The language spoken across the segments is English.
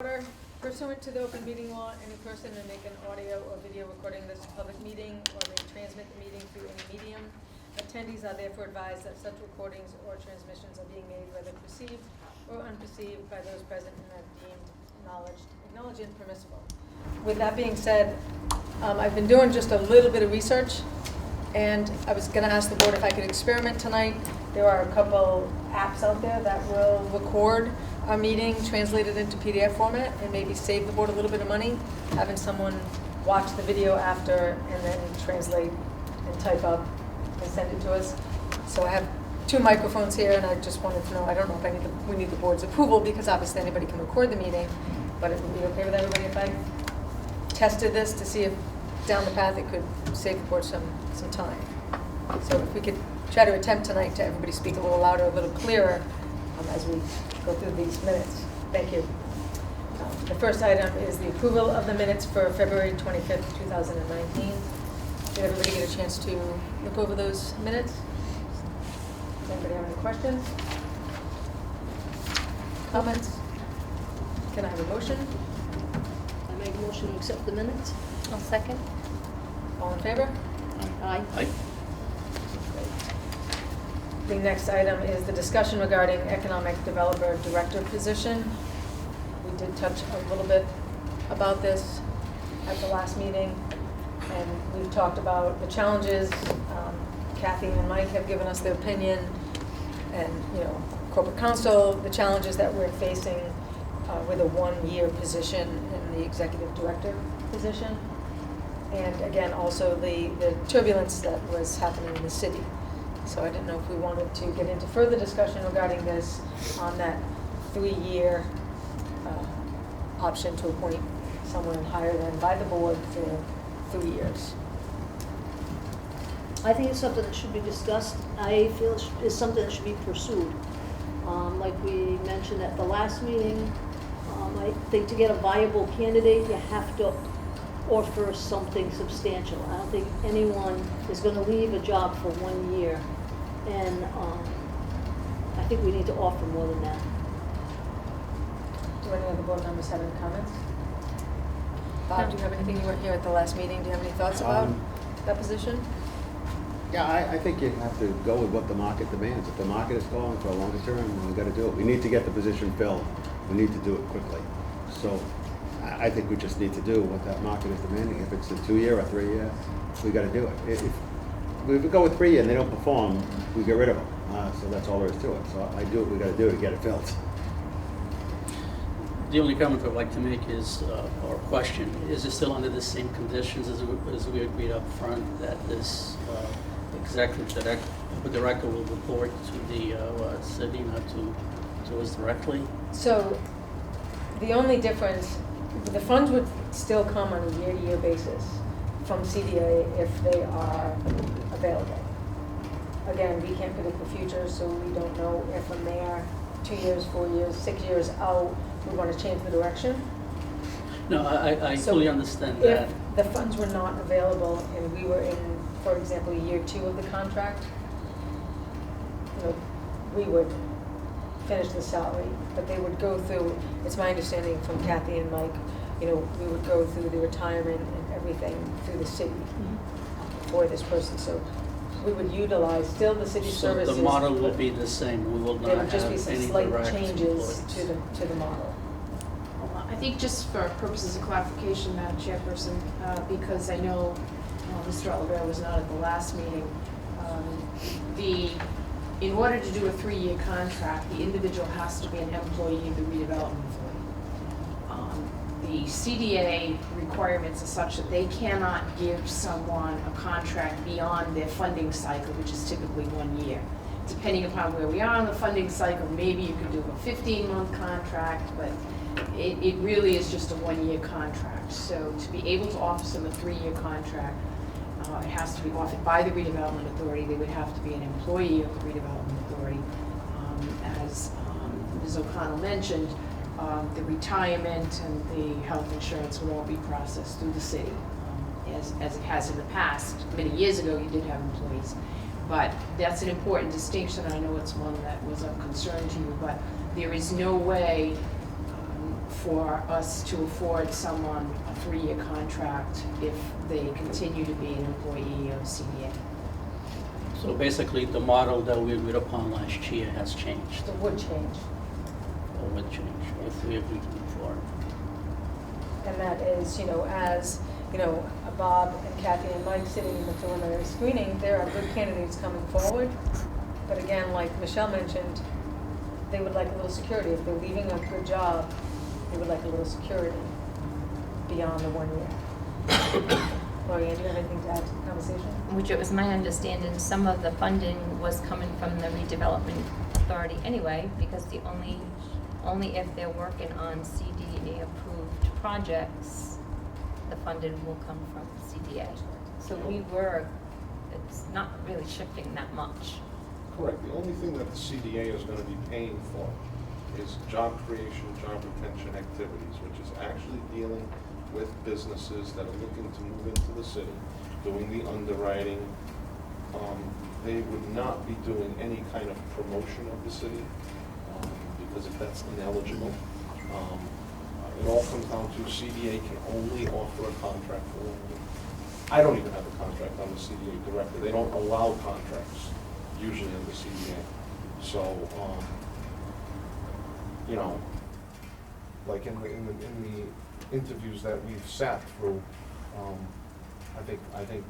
Order. Pursuant to the open meeting law, any person may make an audio or video recording of this public meeting or may transmit the meeting through any medium. Attendees are therefore advised that such recordings or transmissions are being made whether perceived or unperceived by those present and are deemed acknowledged and permissible. With that being said, I've been doing just a little bit of research, and I was going to ask the board if I could experiment tonight. There are a couple apps out there that will record our meeting, translate it into PDF format, and maybe save the board a little bit of money, having someone watch the video after and then translate and type up and send it to us. So I have two microphones here, and I just wanted to know, I don't know if we need the board's approval, because obviously anybody can record the meeting, but it would be okay with everybody if I tested this to see if down the path it could save the board some time. So if we could try to attempt tonight to everybody speak a little louder, a little clearer as we go through these minutes. Thank you. The first item is the approval of the minutes for February 25th, 2019. Did everybody get a chance to look over those minutes? Does anybody have any questions? Comments? Can I have a motion? I make a motion to accept the minutes. I'll second. All in favor? Aye. Aye. The next item is the discussion regarding economic developer director position. We did touch a little bit about this at the last meeting, and we've talked about the challenges. Kathy and Mike have given us their opinion, and corporate counsel, the challenges that we're facing with a one-year position in the executive director position, and again also the turbulence that was happening in the city. So I didn't know if we wanted to get into further discussion regarding this on that 3-year option to appoint someone higher than by the board for 3 years. I think it's something that should be discussed. I feel it's something that should be pursued. Like we mentioned at the last meeting, I think to get a viable candidate, you have to offer something substantial. I don't think anyone is going to leave a job for 1 year. And I think we need to offer more than that. Do any other board members have any comments? Bob, do you have anything? You weren't here at the last meeting. Do you have any thoughts about that position? Yeah, I think you have to go with what the market demands. If the market is calling for a longer term, we've got to do it. We need to get the position filled. We need to do it quickly. So I think we just need to do what that market is demanding. If it's a 2-year or 3-year, we got to do it. If we go with 3 year and they don't perform, we get rid of them. So that's all there is to it. So I do what we got to do to get it filled. The only comment I'd like to make is, or question, is it still under the same conditions as we agreed up front, that this executive director will report to the city, not to us directly? So the only difference, the funds would still come on a year-to-year basis from CDA if they are available. Again, we can't predict the future, so we don't know if from there, 2 years, 4 years, 6 years out, we want to change the direction. No, I So fully understand that. If the funds were not available and we were in, for example, year 2 of the contract, we would finish the salary, but they would go through, it's my understanding from Kathy and Mike, we would go through the retirement and everything through the city for this person. So we would utilize still the city services. The model will be the same. We will There not would just have be some any slight direct changes employees. to the model. I think just for purposes of clarification, Madam Chairperson, because I know Mr. Oliver was not at the last meeting, in order to do a 3-year contract, the individual has to be an employee of the Redevelopment Authority. The CDA requirements are such that they cannot give someone a contract beyond their funding cycle, which is typically 1 year. Depending upon where we are in the funding cycle, maybe you could do a 15-month contract, but it really is just a 1-year contract. So to be able to offer them a 3-year contract, it has to be offered by the Redevelopment Authority. They would have to be an employee of the Redevelopment Authority. As Ms. O'Connell mentioned, the retirement and the health insurance would all be processed through the city, as it has in the past. Many years ago, you did have employees. But that's an important distinction. I know it's one that was of concern to you, but there is no way for us to afford someone a 3-year contract if they continue to be an employee of CDA. So basically, the model that we agreed upon last year has changed, It would change. or would change, if we agreed to move forward. And that is, as, Bob and Kathy and Mike sitting in the preliminary screening, there are good candidates coming forward. But again, like Michelle mentioned, they would like a little security. If they're leaving a good job, they would like a little security beyond the 1 year. Lori, do you have anything to add to the conversation? Which it was my understanding, some of the funding was coming from the Redevelopment Authority anyway, because only if they're working on CDA-approved projects, the funding will come from CDA. So it's not really shifting that much. Correct. The only thing that the CDA is going to be paying for is job creation, job retention activities, which is actually dealing with businesses that are looking to move into the city, doing the underwriting. They would not be doing any kind of promotion of the city, because if that's ineligible, it all comes down to CDA can only offer a contract for 1 year. I don't even have a contract. I'm the CDA director. They don't allow contracts usually in the CDA. So, like in the interviews that we've sat through, I think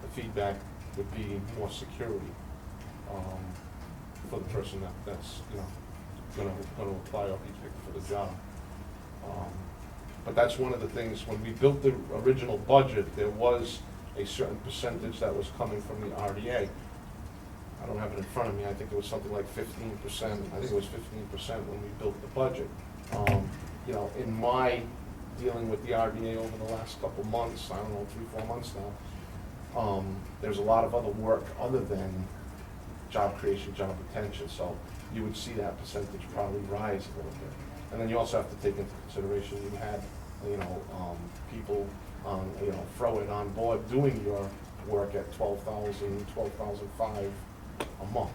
the feedback would be more security for the person that's going to apply or be picked for the job. But that's one of the things, when we built the original budget, there was a certain percentage that was coming from the RDA. I don't have it in front of me. I think it was something like 15%. I think it was 15% when we built the budget. In my dealing with the RDA over the last couple months, I don't know, 3-4 months now, there's a lot of other work other than job creation, job retention. So you would see that percentage probably rise a little bit. And then you also have to take into consideration you had, people, throw it on board doing your work at $12,000, $12,500 a month.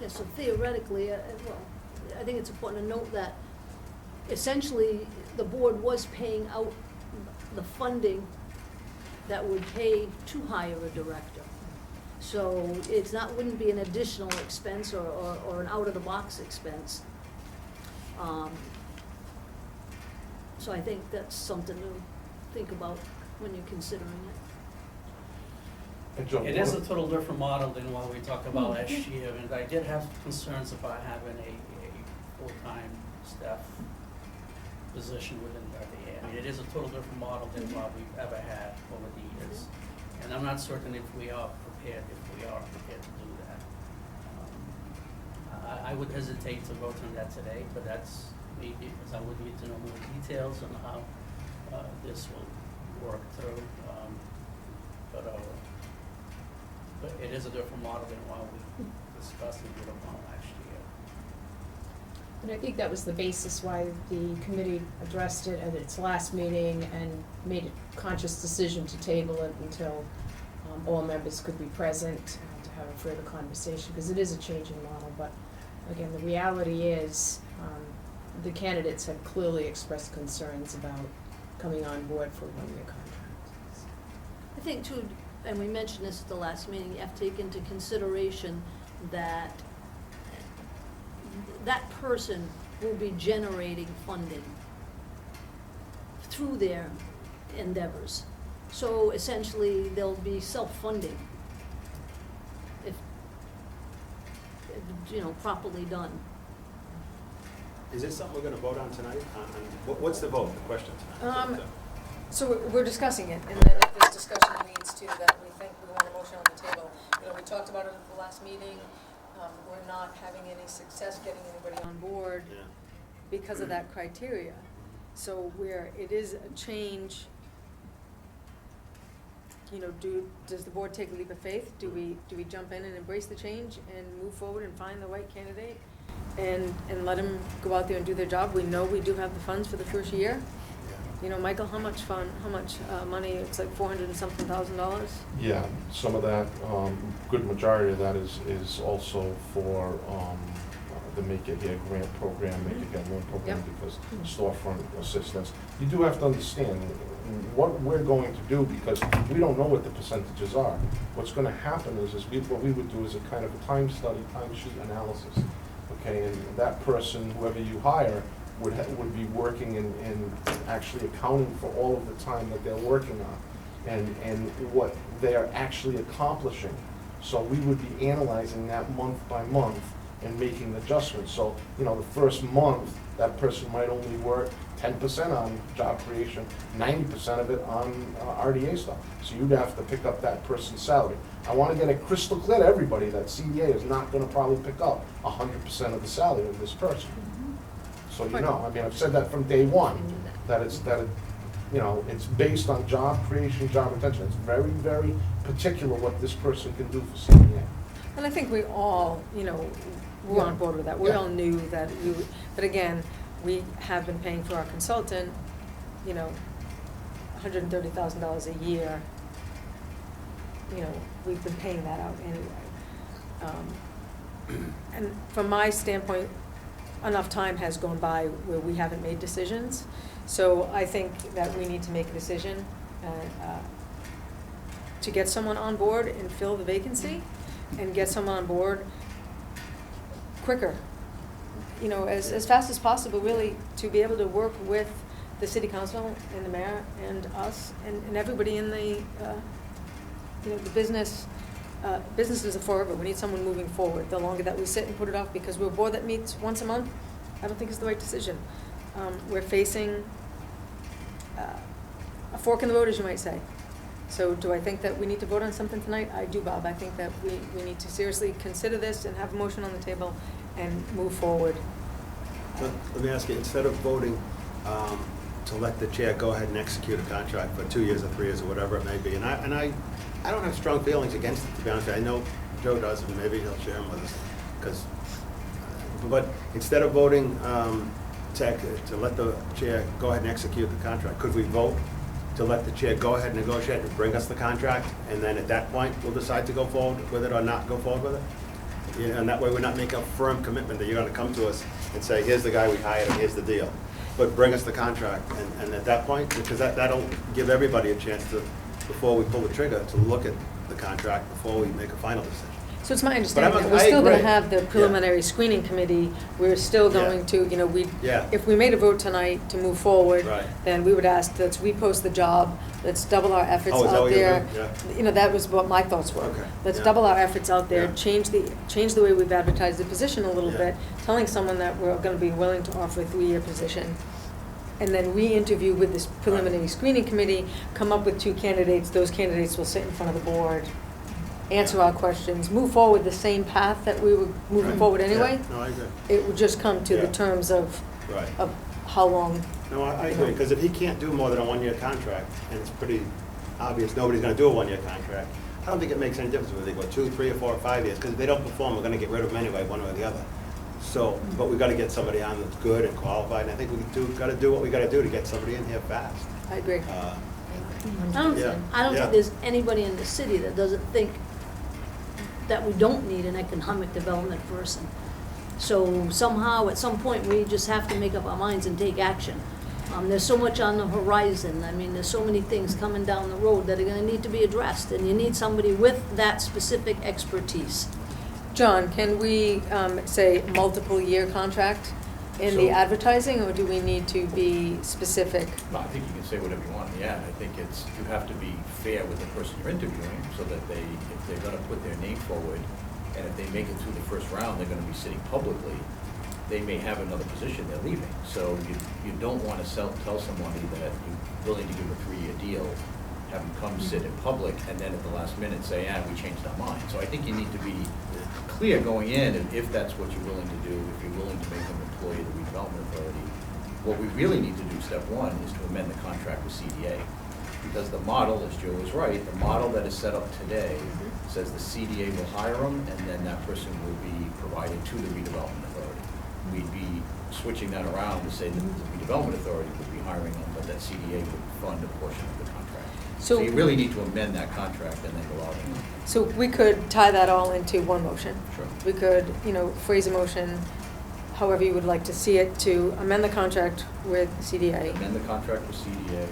Yeah, so theoretically, I think it's important to note that essentially the board was paying out the funding that would pay to hire a director. So wouldn't be an additional expense or an out-of-the-box expense. So I think that's something to think about when you're considering it. And Joe, It is a total different model than what we talked about last year, and I did have concerns about having a full-time staff position within the RDA. I mean, it is a total different model than what we've ever had over the years. And I'm not certain if we are prepared to do that. I would hesitate to vote on that today, but that's me, because I would need to know more details on how this will work through. But it is a different model than what we discussed and did upon last year. And I think that was the basis why the committee addressed it at its last meeting and made a conscious decision to table it until all members could be present to have a further conversation, because it is a changing model. But again, the reality is the candidates have clearly expressed concerns about coming on board for a 1-year contract. I think too, and we mentioned this at the last meeting, you have to take into consideration that that person will be generating funding through their endeavors. So essentially, they'll be self-funding if properly done. Is this something we're gonna vote on tonight? What's the vote, the question tonight? So we're discussing it, and then if this discussion leads to that we think we want a motion on the table. We talked about it at the last meeting. We're not having any success getting anybody on board Yeah. because of that criteria. So where it is a change, does the board take a leap of faith? Do we jump in and embrace the change and move forward and find the right candidate and let them go out there and do their job? We know we do have the funds for the first year. Michael, how much money? It's like $400 and something thousand. Yeah, some of that, good majority of that is also for the Make It Here grant program, Make It Here loan program, Yep. because storefront assistance. You do have to understand what we're going to do, because we don't know what the percentages are. What's gonna happen is what we would do is a kind of a time study, time sheet analysis, okay? And that person, whoever you hire, would be working and actually accounting for all of the time that they're working on, and what they are actually accomplishing. So we would be analyzing that month by month and making adjustments. So, you know, the first month, that person might only work 10% on job creation, 90% of it on RDA stuff. So you'd have to pick up that person's salary. I want to get it crystal clear to everybody that CDA is not going to probably pick up 100% of the salary of this person. So you know, I mean, I've said that from day one, that it's based on job creation, job retention. It's very, very particular what this person can do for CDA. And I think we all, we're on board with that. We Yeah. all knew that but again, we have been paying for our consultant, $130,000 a year. We've been paying that out anyway. And from my standpoint, enough time has gone by where we haven't made decisions. So I think that we need to make a decision to get someone on board and fill the vacancy, and get someone on board quicker, as fast as possible, really, to be able to work with the city council and the mayor and us and everybody in the business. Businesses are forever. We need someone moving forward. The longer that we sit and put it off because we're a board that meets once a month, I don't think it's the right decision. We're facing a fork in the road, as you might say. So do I think that we need to vote on something tonight? I do, Bob. I think that we need to seriously consider this and have a motion on the table and move forward. Let me ask you, instead of voting to let the chair go ahead and execute a contract for 2 years or 3 years or whatever it may be, and I don't have strong feelings against it, to be honest with you. I know Joe does, and maybe he'll share them with us. But instead of voting to let the chair go ahead and execute the contract, could we vote to let the chair go ahead and negotiate and bring us the contract, and then at that point, we'll decide to go forward with it or not go forward with it? And that way, we're not making a firm commitment that you're gonna come to us and say, here's the guy we hired, and here's the deal. But bring us the contract, and at that point, because that'll give everybody a chance to, before we pull the trigger, to look at the contract before we make a final decision. So it's my understanding But that we're still gonna agree. have the Yeah. preliminary screening committee. We're still Yeah. going to, Yeah. if we made a vote tonight to move forward, Right. then we would ask, let's repost the job, let's double our efforts Oh, is that out what you're there. doing? That was what my thoughts were. Okay. Let's Yeah. double our efforts out there, Yeah. change the way we've advertised the position a little Yeah. bit, telling someone that we're gonna be willing to offer a 3-year position. And then re-interview with this preliminary screening committee, come up with 2 candidates, those candidates will sit in front of the board, answer our questions, move forward the same path that we were moving Right. forward anyway. Yeah. No, I agree. It would just come to the Yeah. terms of Right. how long. No, I agree, because if he can't do more than a 1-year contract, and it's pretty obvious nobody's gonna do a 1-year contract, I don't think it makes any difference whether they go 2, 3, or 4, or 5 years, because if they don't perform, we're gonna get rid of them anyway, one way or the other. So, but we gotta get somebody on that's good and qualified, and I think gotta do what we gotta do to get somebody in here fast. I agree. I don't Yeah. think Yeah. there's anybody in the city that doesn't think that we don't need an economic development person. So somehow, at some point, we just have to make up our minds and take action. There's so much on the horizon. I mean, there's so many things coming down the road that are gonna need to be addressed, and you need somebody with that specific expertise. John, can we say multiple year contract in the So- advertising, or do we need to be specific? No, I think you can say whatever you want in the ad. I think you have to be fair with the person you're interviewing, so that if they're gonna put their name forward, and if they make it through the first round, they're gonna be sitting publicly, they may have another position they're leaving. So you don't wanna tell somebody that you're willing to give a 3-year deal, have them come sit in public, and then at the last minute say, we changed our mind. So I think you need to be clear going in, and if that's what you're willing to do, if you're willing to make them employee of the Redevelopment Authority, what we really need to do, step one, is to amend the contract with CDA. Because the model, as Joe is right, the model that is set up today says the CDA will hire them, and then that person will be provided to the Redevelopment Authority. We'd be switching that around to say that the Redevelopment Authority would be hiring them, but that CDA would fund a portion of the contract. So you really need to amend that contract and then go out and. So we could tie that all into one motion. Sure. We could, phrase a motion however you would like to see it, to amend the contract with CDA. Amend the contract with CDA,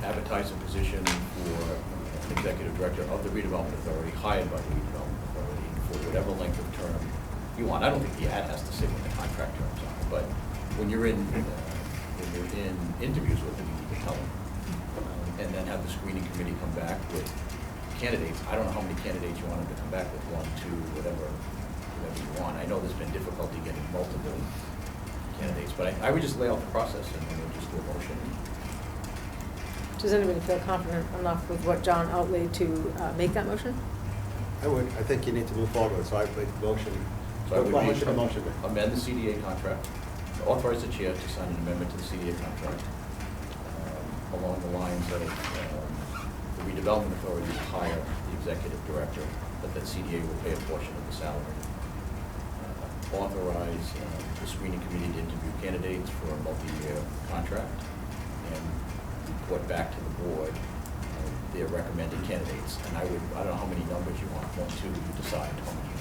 advertise a position for an executive director of the Redevelopment Authority, hired by the Redevelopment Authority for whatever length of term you want. I don't think the ad has to say when the contract terms are, but when you're in interviews with them, you need to tell them. And then have the screening committee come back with candidates. I don't know how many candidates you want them to come back with, 1, 2, whatever you want. I know there's been difficulty getting multiple candidates, but I would just lay out the process and then we'll just do a motion. Does anybody feel confident enough with what John outlaid to make that motion? I would, I think you need to move forward, so I would make the motion. So I would What be- should the motion be? Amend the CDA contract, authorize the chair to sign an amendment to the CDA contract along the lines of the Redevelopment Authority to hire the executive director, but that CDA will pay a portion of the salary. Authorize the screening committee to interview candidates for a multi-year contract and report back to the board their recommended candidates. And I don't know how many numbers you want, 1, 2, you decide how many you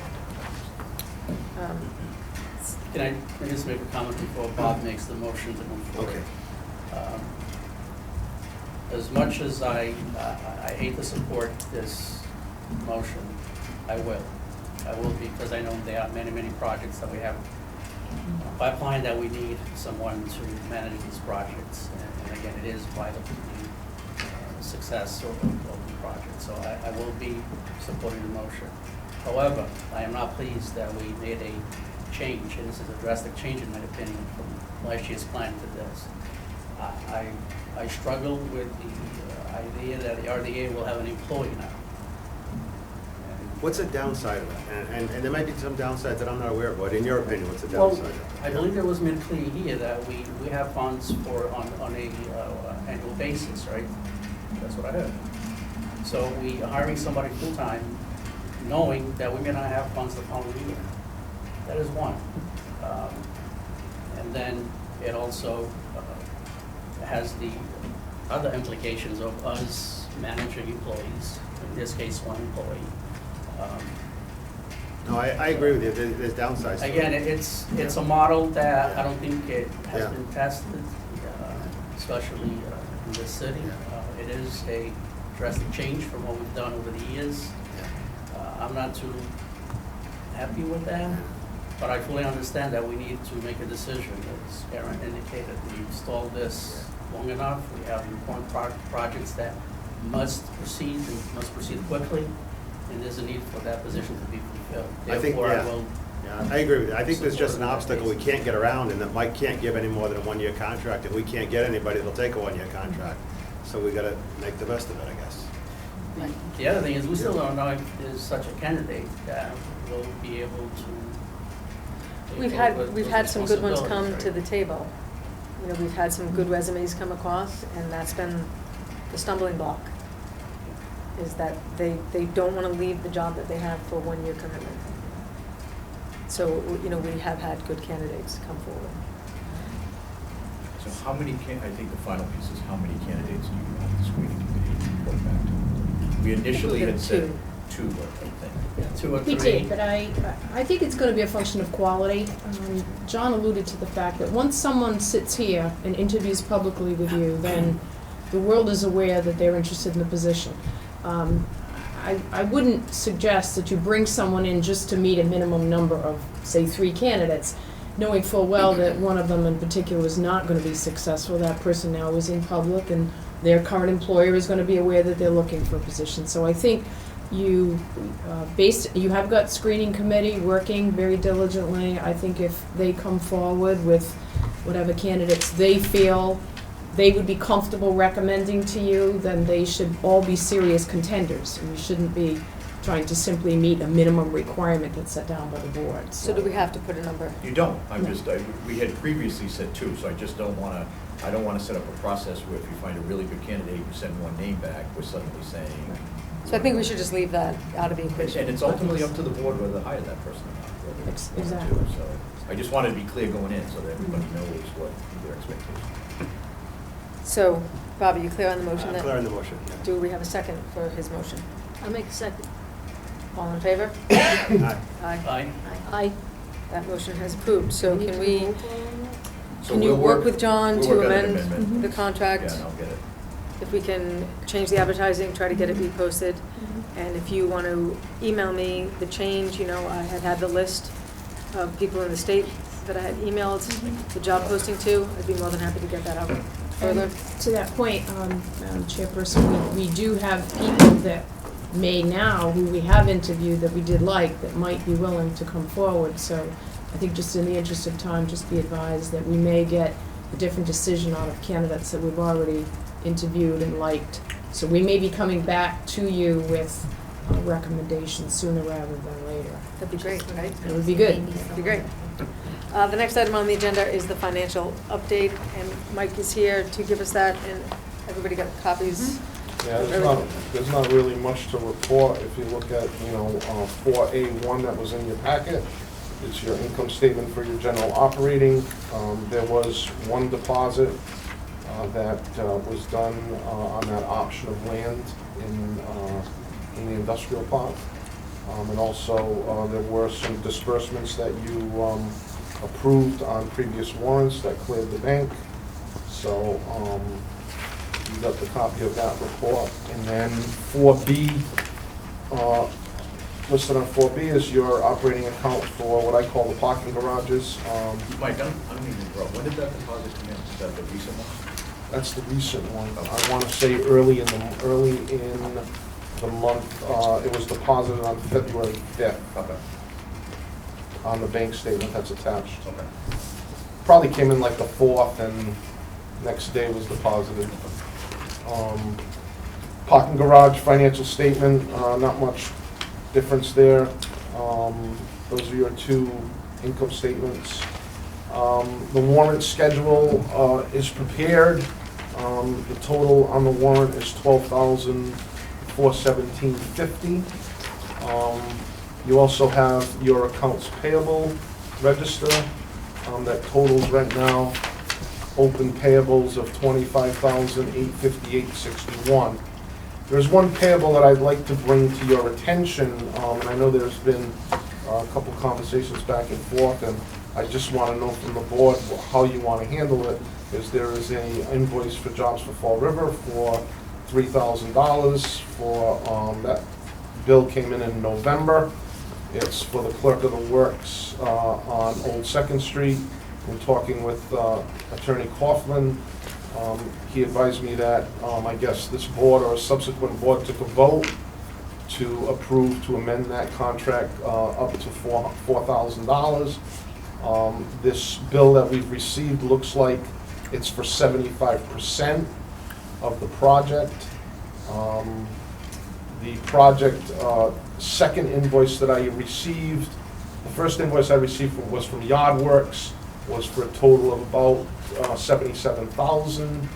want. Can I just make a comment before Bob makes the motion to move forward? Okay. As much as I hate to support this motion, I will. I will, because I know there are many, many projects that we have pipeline that we need someone to manage these projects. And again, it is vital to the success of the project. So I will be supporting the motion. However, I am not pleased that we made a change, and this is a drastic change in my opinion, from last year's plan to this. I struggle with the idea that the RDA will have an employee now. What's the downside of that? And there might be some downsides that I'm not aware of, but in your opinion, what's the Well, downside? I believe it was made clear here that we have funds for, on a annual basis, right? That's what I heard. So we are hiring somebody full-time, knowing that we may not have funds the following year. That is one. And then it also has the other implications of us managing employees, in this case, one employee. No, I agree with you, there's downsides. to it. Again, it's a model that I don't think it has Yeah. been tested, especially in this city. It is a drastic change from what we've done over the years. I'm not too happy with that, but I fully understand that we need to make a decision. As Aaron indicated, we've stalled this long enough. We have important projects that must proceed and must proceed quickly, and there's a need for that position to be fulfilled. I think, Therefore, yeah. I will. Yeah, I agree with you. I think there's just an Support that obstacle we basis. can't get around, and that Mike can't give any more than a 1-year contract. If we can't get anybody, they'll take a 1-year contract. So we gotta make the best of it, I guess. The other thing is, we still don't know if there's such a candidate that will be able to. We've take over had those some good ones come responsibilities, to right? the table. You know, we've had some good resumes come across, and that's been the stumbling block, is that they don't want to leave the job that they have for a 1-year commitment. So, you know, we have had good candidates come forward. So how many I think the final piece is how many candidates do you want the screening committee to report back to? We initially did had said two. 2, I think. Yeah, 2 or 3. We did, but I think it's gonna be a function of quality. John alluded to the fact that once someone sits here and interviews publicly with you, then the world is aware that they're interested in the position. I wouldn't suggest that you bring someone in just to meet a minimum number of, say, 3 candidates, knowing full well that one of them in particular is not gonna be successful. That person now is in public, and their current employer is gonna be aware that they're looking for a position. So I think you have got screening committee working very diligently. I think if they come forward with whatever candidates they feel they would be comfortable recommending to you, then they should all be serious contenders. And you shouldn't be trying to simply meet a minimum requirement that's set down by the board. So do we have to put a number? You don't. I'm No. just, we had previously said 2, so I just don't want to, I don't want to set up a process where if you find a really good candidate, you send one name back, we're suddenly saying. So I think we should just leave that out of the equation. And it's ultimately up to the board whether to hire that person or not. whether it's one or Exactly. 2. So I just wanted to be clear going in so that everybody knows what their expectations are. So, Bob, are you clear on the motion I'm then? clear on the motion, yeah. Do we have a second for his motion? I'll make a second. All in favor? Aye. Aye. Aye. Aye. That motion has approved, so Need can to we, roll call on that? So can you we'll work with John we'll to work on an amend amendment. the contract? Yeah, and I'll get it. If we can change the advertising, try to get it reposted, and if you want to email me the change, you know, I had the list of people in the state that I had emailed the job posting to, I'd be more than happy to get that out further. And to that point, Madam Chairperson, we do have people that may now, who we have interviewed that we did like, that might be willing to come forward. So I think just in the interest of time, just be advised that we may get a different decision out of candidates that we've already interviewed and liked. So we may be coming back to you with recommendations sooner rather than later. That'd be great, right? It would be good. That'd be great. The next item on the agenda is the financial update, and Mike is here to give us that, and everybody got copies. Yeah, there's not really much to report. If you look at, 4A1 that was in your packet, it's your income statement for your general operating. There was one deposit that was done on that option of land in the industrial park. And also, there were some disbursements that you approved on previous warrants that cleared the bank. So, you got the copy of that report. And then 4B, listed on 4B is your operating account for what I call the parking garages. Mike, I don't mean to interrupt. When did that deposit come in? Is that the recent one? That's the recent one. I want to say early in the month, it was deposited on February 5th Okay. on the bank statement that's attached. Okay. Probably came in like the 4th and next day was deposited. Parking garage financial statement, not much difference there. Those are your two income statements. The warrant schedule is prepared. The total on the warrant is $12,417.50. You also have your accounts payable register that totals right now open payables of $25,858.61. There's one payable that I'd like to bring to your attention, and I know there's been a couple conversations back and forth, and I just want to know from the board how you want to handle it. There is an invoice for Jobs for Fall River for $3,000 for, that bill came in November. It's for the clerk of the works on Old 2nd Street. I'm talking with Attorney Coughlin. He advised me that I guess this board or a subsequent board took a vote to approve to amend that contract up to $4,000. This bill that we've received looks like it's for 75% of the project. The project second invoice that I received, the first invoice I received was from Yardworks, was for a total of about $77,000.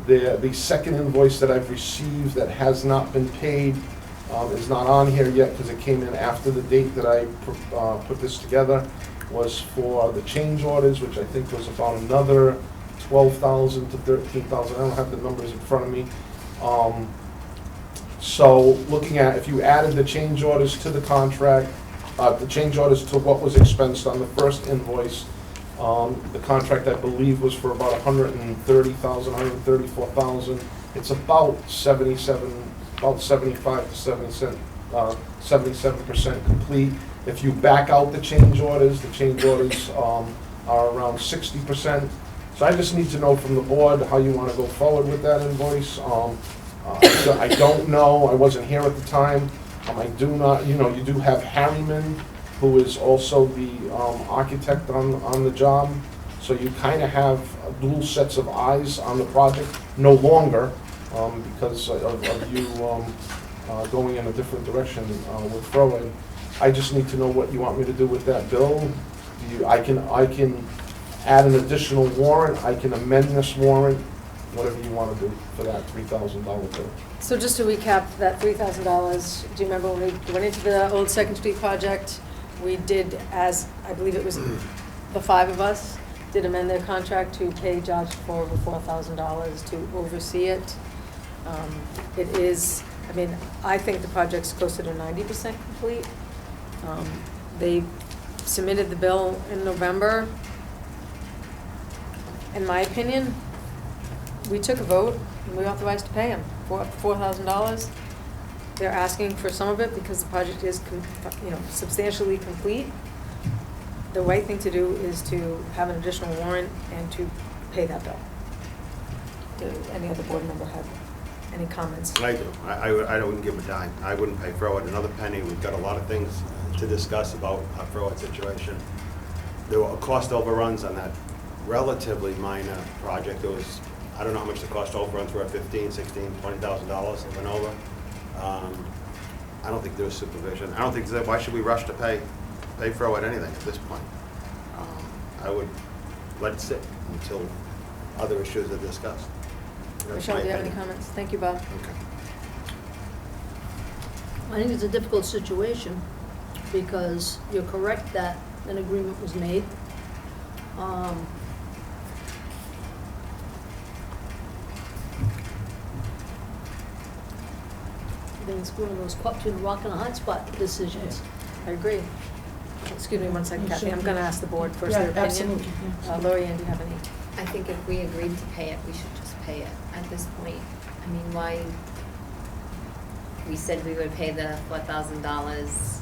The second invoice that I've received that has not been paid is not on here yet because it came in after the date that I put this together, was for the change orders, which I think was about another $12,000 to $13,000. I don't have the numbers in front of me. So looking at, if you added the change orders to the contract, the change orders to what was expensed on the first invoice, the contract I believe was for about $130,000, $134,000. It's about 75 to 77% complete. If you back out the change orders are around 60%. So I just need to know from the board how you want to go forward with that invoice. I don't know, I wasn't here at the time. I do not, you do have Harriman, who is also the architect on the job. So you kind of have dual sets of eyes on the project, no longer, because of you going in a different direction with Froen. I just need to know what you want me to do with that bill. I can add an additional warrant, I can amend this warrant, whatever you want to do for that $3,000 bill. So just to recap, that $3,000, do you remember when we went into the Old 2nd Street project, we did, as I believe it was the 5 of us, did amend their contract to pay Jobs for over $4,000 to oversee it. It is, I think the project's closer to 90% complete. They submitted the bill in November, in my opinion, we took a vote and we authorized to pay them $4,000. They're asking for some of it because the project is, substantially complete. The right thing to do is to have an additional warrant and to pay that bill. Does any other board member have any comments? I do. I wouldn't give a dime. I wouldn't pay throw it another penny. We've got a lot of things to discuss about our throw it situation. There were cost overruns on that relatively minor project. There was, I don't know how much the cost overruns were, $15,000, $16,000, $20,000 that went over. I don't think there was supervision. I don't think, why should we rush to pay throw it anything at this point? I would let it sit until other issues are discussed. That's Michelle, my do you have any opinion. comments? Thank you, Bob. Okay. I think it's a difficult situation because you're correct that an agreement was made. I think it's one of those caught between a rock and a hard spot decisions. I agree. Excuse me one second, You Kathy, should- I'm gonna ask the board first Yeah, their opinion. absolutely, yeah. Lori Ann, do you have any? I think if we agreed to pay it, we should just pay it at this point. I mean, why, we said we would pay the $4,000,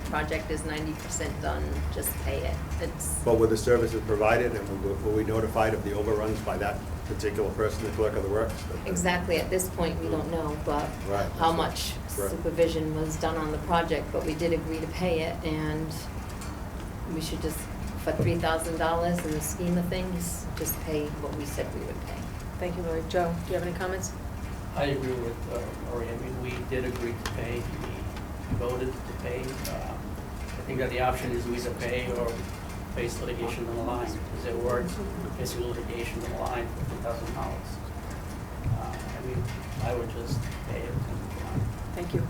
the project is 90% done, just pay it. It's, But were the services provided and were we notified of the overruns by that particular person, the clerk of the works? exactly, at this point, we don't know, but Right. how much Right. supervision was done on the project, but we did agree to pay it, and we should just, for $3,000 in the scheme of things, just pay what we said we would pay. Thank you, Lori. Joe, do you have any comments? I agree with Lori. I mean, we did agree to pay, we voted to pay. I think that the option is we either pay or face litigation on the line. Is it worth facing litigation on the line for $2,000? I mean, I would just pay it. Thank you.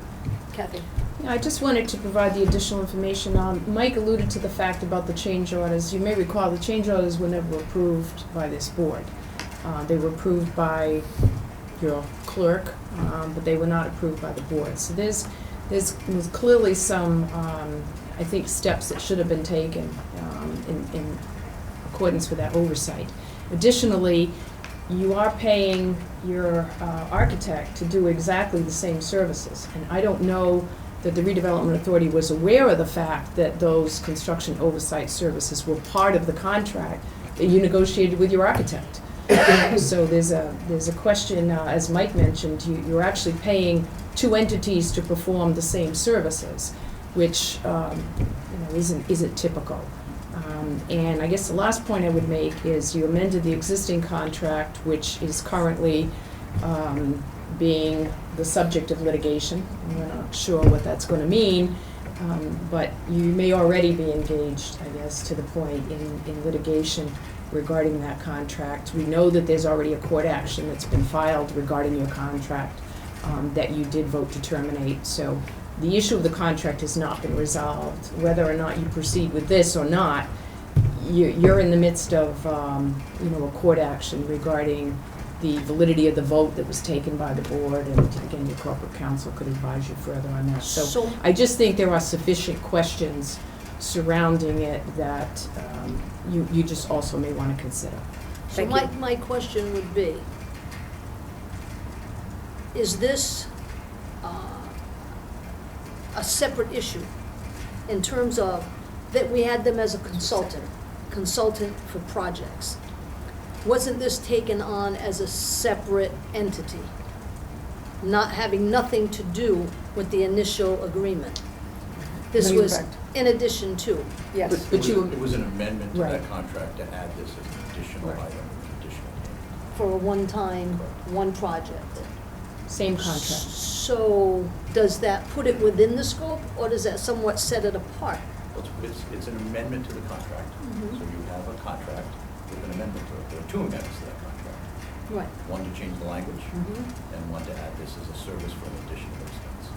Kathy? Yeah, I just wanted to provide the additional information. Mike alluded to the fact about the change orders. You may recall the change orders were never approved by this board. They were approved by your clerk, but they were not approved by the board. So there's clearly some, I think, steps that should have been taken in accordance with that oversight. Additionally, you are paying your architect to do exactly the same services. And I don't know that the Redevelopment Authority was aware of the fact that those construction oversight services were part of the contract that you negotiated with your architect. So there's a question, as Mike mentioned, you're actually paying two entities to perform the same services, which isn't typical. And I guess the last point I would make is you amended the existing contract, which is currently being the subject of litigation. And we're not sure what that's going to mean, but you may already be engaged, I guess, to the point in litigation regarding that contract. We know that there's already a court action that's been filed regarding your contract that you did vote to terminate. So the issue of the contract has not been resolved. Whether or not you proceed with this or not, you're in the midst of a court action regarding the validity of the vote that was taken by the board, and again, your corporate counsel could advise you further on that. So I just think there are sufficient questions surrounding it that you just also may want to consider. So my question would be, is this a separate issue in terms of that we had them as a consultant for projects? Wasn't this taken on as a separate entity, not having nothing to do with the initial agreement? This No, you're was correct. in addition to. Yes. But you- It was an amendment to Right. that contract to add this as an additional Right. item, additional. For a one-time, one project. Same contract. So does that put it within the scope, or does that somewhat set it apart? It's an amendment to the contract. Mhm. So you have a contract with an amendment to it. There are two amendments to that contract. Right. One to change the language, Mhm. and one to add this as a service for an additional expense.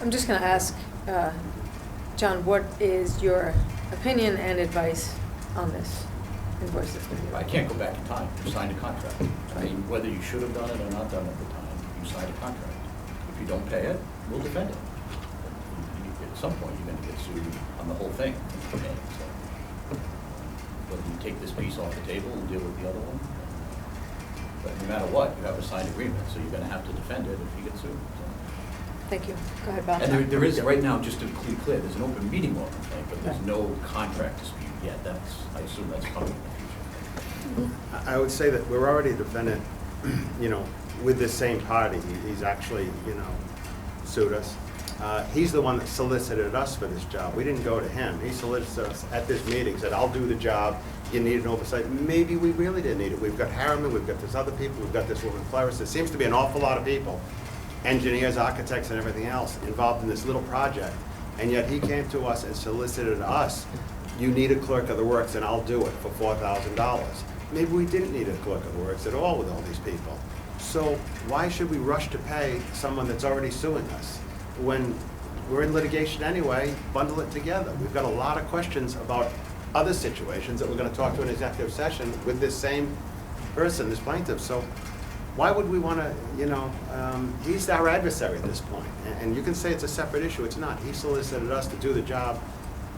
I'm just gonna ask, John, what is your opinion and advice on this invoice that's gonna be? I can't go back in time. You signed a contract. I mean, whether you should have done it or not done it at the time, you signed a contract. If you don't pay it, we'll defend it. some point, you're gonna get sued on the whole thing. Okay, so whether you take this piece off the table and deal with the other one, but no matter what, you have a signed agreement, so you're gonna have to defend it if you get sued, so. Thank you. Go ahead, Bob. And there is, right now, just to be clear, there's an open meeting law complaint, but there's no contract dispute yet. That's, I assume that's coming in the future. I would say that we're already a defendant, you know, with this same party. He's actually, you know, sued us. He's the one that solicited us for this job. We didn't go to him. He solicited us at this meeting, said, I'll do the job. You need an oversight. Maybe we really didn't need it. We've got Harriman, we've got this other people, we've got this woman Clarice. There seems to be an awful lot of people, engineers, architects, and everything else involved in this little project. And yet he came to us and solicited us, you need a clerk of the works and I'll do it for $4,000. Maybe we didn't need a clerk of the works at all with all these people. So why should we rush to pay someone that's already suing us? When we're in litigation anyway, bundle it together. We've got a lot of questions about other situations that we're gonna talk to in executive session with this same person, this plaintiff. So why would we wanna, you know, he's our adversary at this point. And you can say it's a separate issue, it's not. He solicited us to do the job.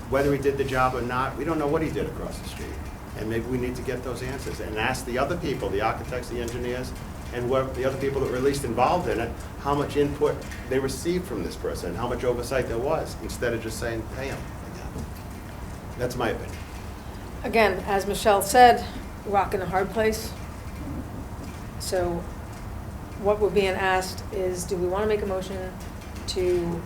Whether he did the job or not, we don't know what he did across the street. And maybe we need to get those answers and ask the other people, the architects, the engineers, and what the other people that were at least involved in it, how much input they received from this person, how much oversight there was, instead of just saying, pay him. That's my opinion. Again, as Michelle said, rock in a hard place. So what we're being asked is, do we want to make a motion to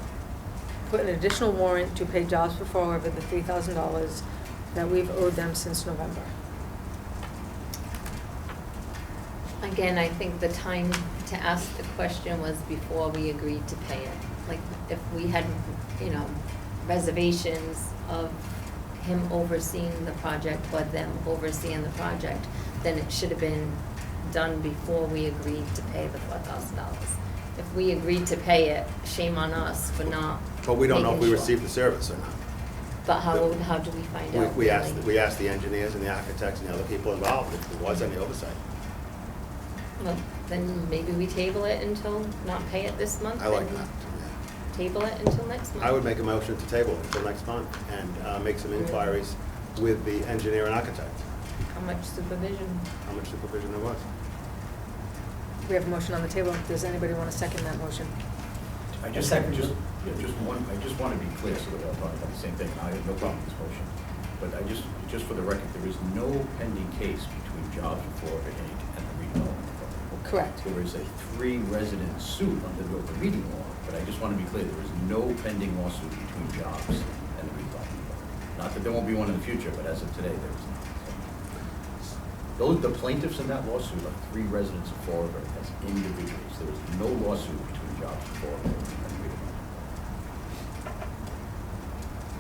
put an additional warrant to pay Jobs for Fall River the $3,000 that we've owed them since November? Again, I think the time to ask the question was before we agreed to pay it. Like, if we had, you know, reservations of him overseeing the project or them overseeing the project, then it should have been done before we agreed to pay the $4,000. If we agreed to pay it, shame on us for not. But we don't know if we making sure. received the service or not. But how do we find out? We really? asked the engineers and the architects and the other people involved if there was any oversight. Well, then maybe we table it until, not pay it this month. I like and that. Table it until next month. I would make a motion to table it until next month and make some inquiries with the engineer and architect, How much supervision? how much supervision there was. We have a motion on the table. Does anybody want to second that motion? I just want to be clear so that we're all talking about the same thing. I have no problem with this motion. But just for the record, there is no pending case between Jobs for Florida Inc. and the Redevelopment Authority. Correct. There is a 3-resident suit under the open meeting law, but I just want to be clear, there is no pending lawsuit between Jobs and the Redevelopment Authority. Not that there won't be one in the future, but as of today, there is not. The plaintiffs in that lawsuit are 3 residents of Fall River as individuals. There is no lawsuit between Jobs and Fall River and the Redevelopment.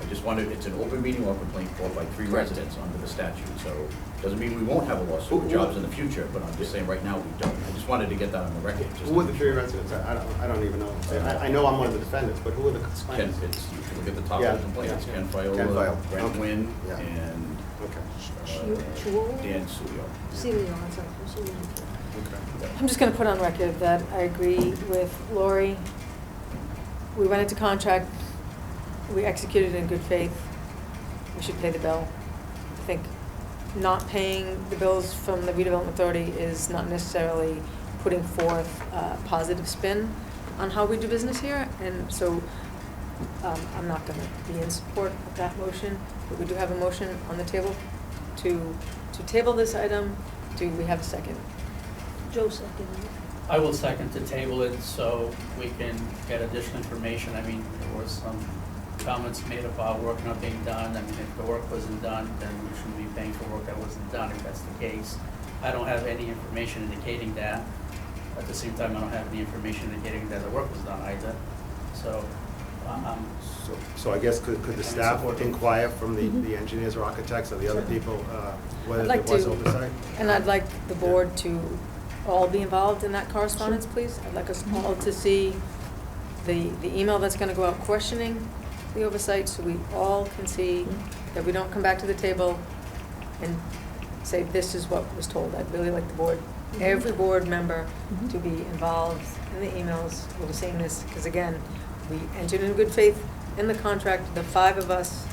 I just wanted, it's an open meeting law complaint brought by 3 residents under the statute, so doesn't mean we won't have a lawsuit with Jobs in the future, but I'm just saying right now we don't. I just wanted to get that on the record. just Who to are the make 3 sure. residents? I don't even know. I know I'm one of the defendants, but who are the Ken, claimants? it's, you can look at the top Yeah, of the complaint, it's yeah. Ken Ken Fiola, Fiola, Brent okay. Wynn, Yeah. and Okay. Dan Suyo. Okay. I'm just going to put on record that I agree with Lori. We went into contract, we executed in good faith. We should pay the bill. I think not paying the bills from the Redevelopment Authority is not necessarily putting forth a positive spin on how we do business here. And so I'm not going to be in support of that motion, but we do have a motion on the table to table this item. Do we have a second? Joe seconded it. I will second to table it so we can get additional information. I mean, there was some comments made about work not being done. I mean, if the work wasn't done, then we shouldn't be paying for work that wasn't done, if that's the case. I don't have any information indicating that. At the same time, I don't have any information indicating that the work was done either. So, So I guess could the staff support. inquire from the engineers or architects or the other people whether I'd there like was to- oversight? And I'd like the board to all be involved in that correspondence, please. I'd like us all to see the email that's gonna go out questioning the oversight, so we all can see that we don't come back to the table and say, this is what was told. I'd really like the board, every board member Mhm. to be involved in the emails overseeing this, because again, we entered in good faith, in the contract, the 5 of us,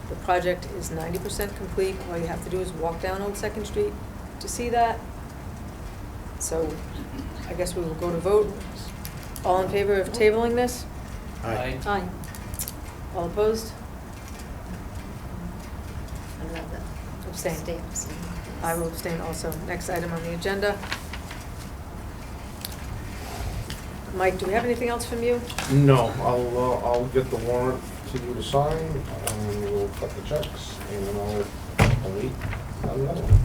the project is 90% complete. All you have to do is walk down Old Second Street to see that. So I guess we will go to vote. All in favor of tabling this? Aye. Aye. All opposed? I'd rather Abstain. abstain. I will abstain also. Next item on the agenda. Mike, do we have anything else from you? No, I'll get the warrant to you to sign, and we'll cut the checks, and then I'll wait on the other one.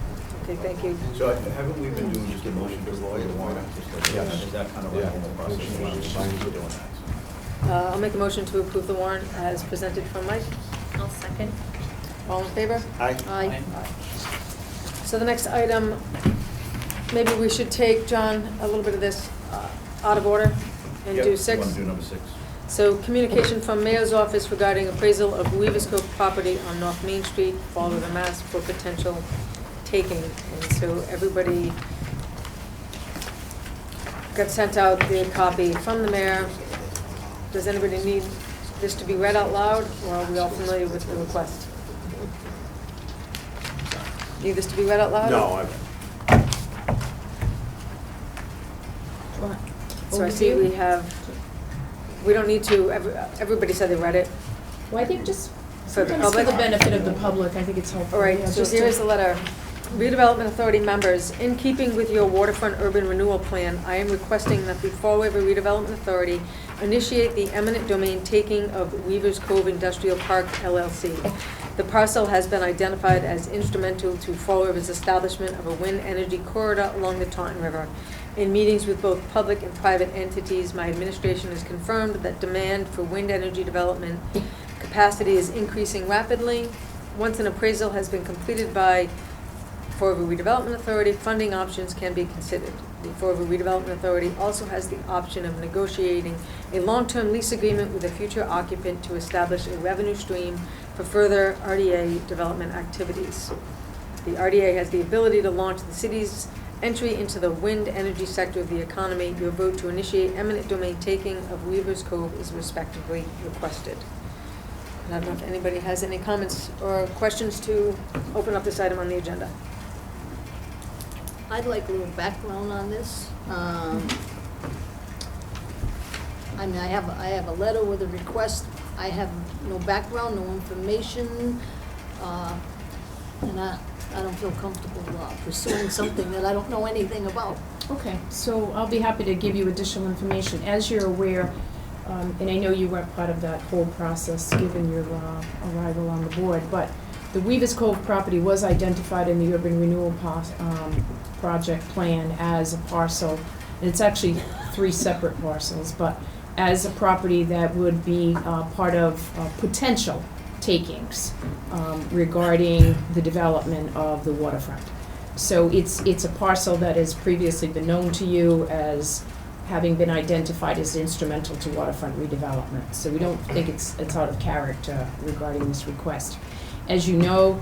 Okay, thank you. So haven't we been doing just a motion to roll the warrant? Yes. Is that kind of a Yeah. normal process? Motion to Why sign. we're doing that? I'll make a motion to approve the warrant as presented from Mike. I'll second. All in favor? Aye. Aye. So the next item, maybe we should take, John, a little bit of this out of order and Yep, do you 6. want to do number 6? So communication from Mayor's Office regarding appraisal of Weaver's Cove property on North Main Street, Fall River, Mass. For potential taking. And so everybody got sent out the copy from the mayor. Does anybody need this to be read out loud, or are we all familiar with the request? Need this to be read out loud? No, What? So I see we have, we don't need to, everybody said they read it. Well, I think just, For the sometimes for the public? benefit of the public, I think it's helpful. All right, yeah, so just to- here is the letter. Redevelopment Authority members, in keeping with your waterfront urban renewal plan, I am requesting that the Fall River Redevelopment Authority initiate the eminent domain taking of Weaver's Cove Industrial Park LLC. The parcel has been identified as instrumental to Fall River's establishment of a wind energy corridor along the Taunton River. In meetings with both public and private entities, my administration has confirmed that demand for wind energy development capacity is increasing rapidly. Once an appraisal has been completed by Fall River Redevelopment Authority, funding options can be considered. The Fall River Redevelopment Authority also has the option of negotiating a long-term lease agreement with a future occupant to establish a revenue stream for further RDA development activities. The RDA has the ability to launch the city's entry into the wind energy sector of the economy. Your vote to initiate eminent domain taking of Weaver's Cove is respectively requested. And I don't know if anybody has any comments or questions to open up this item on the agenda. I'd like a little background on this. I mean, I have a letter with a request. I have no background, no information, and I don't feel comfortable pursuing something that I don't know anything about. Okay, so I'll be happy to give you additional information. As you're aware, and I know you weren't part of that whole process given your arrival on the board, but the Weaver's Cove property was identified in the urban renewal project plan as a parcel. And it's actually 3 separate parcels, but as a property that would be part of potential takings regarding the development of the waterfront. So it's a parcel that has previously been known to you as having been identified as instrumental to waterfront redevelopment. So we don't think it's out of character regarding this request. As you know,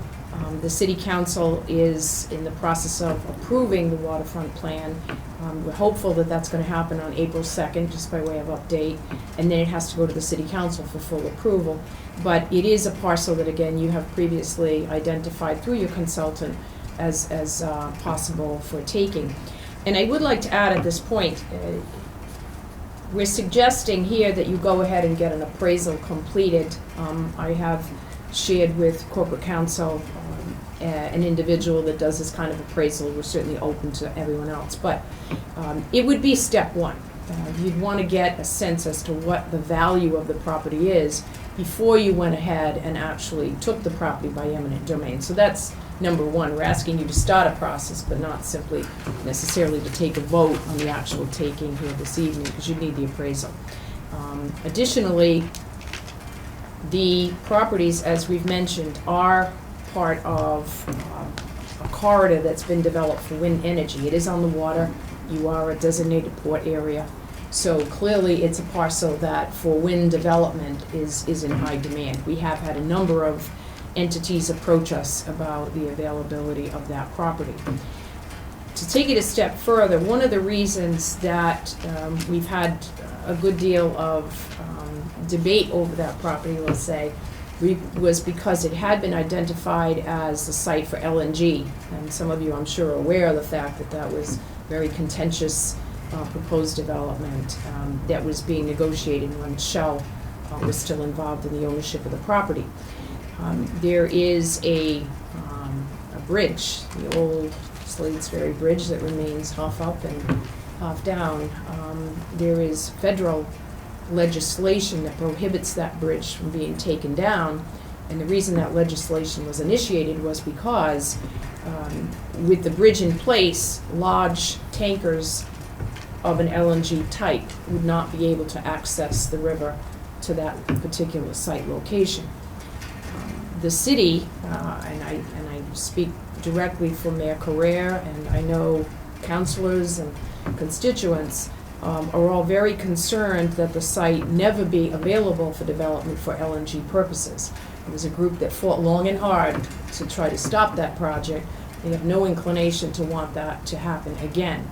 the City Council is in the process of approving the waterfront plan. We're hopeful that that's going to happen on April 2nd, just by way of update, and then it has to go to the City Council for full approval. But it is a parcel that, again, you have previously identified through your consultant as possible for taking. And I would like to add at this point, we're suggesting here that you go ahead and get an appraisal completed. I have shared with corporate counsel an individual that does this kind of appraisal. We're certainly open to everyone else, but it would be step one. You'd want to get a sense as to what the value of the property is before you went ahead and actually took the property by eminent domain. So that's number one. We're asking you to start a process, but not simply necessarily to take a vote on the actual taking here this evening, because you need the appraisal. Additionally, the properties, as we've mentioned, are part of a corridor that's been developed for wind energy. It is on the water. You are a designated port area. So clearly, it's a parcel that for wind development is in high demand. We have had a number of entities approach us about the availability of that property. To take it a step further, one of the reasons that we've had a good deal of debate over that property, let's say, was because it had been identified as the site for LNG. And some of you, I'm sure, are aware of the fact that that was very contentious proposed development that was being negotiated when Shell was still involved in the ownership of the property. There is a bridge, the old Slade's Ferry Bridge that remains half up and half down. There is federal legislation that prohibits that bridge from being taken down, and the reason that legislation was initiated was because with the bridge in place, large tankers of an LNG type would not be able to access the river to that particular site location. The city, and I speak directly for Mayor Carrere, and I know councilors and constituents are all very concerned that the site never be available for development for LNG purposes. It was a group that fought long and hard to try to stop that project. They have no inclination to want that to happen again.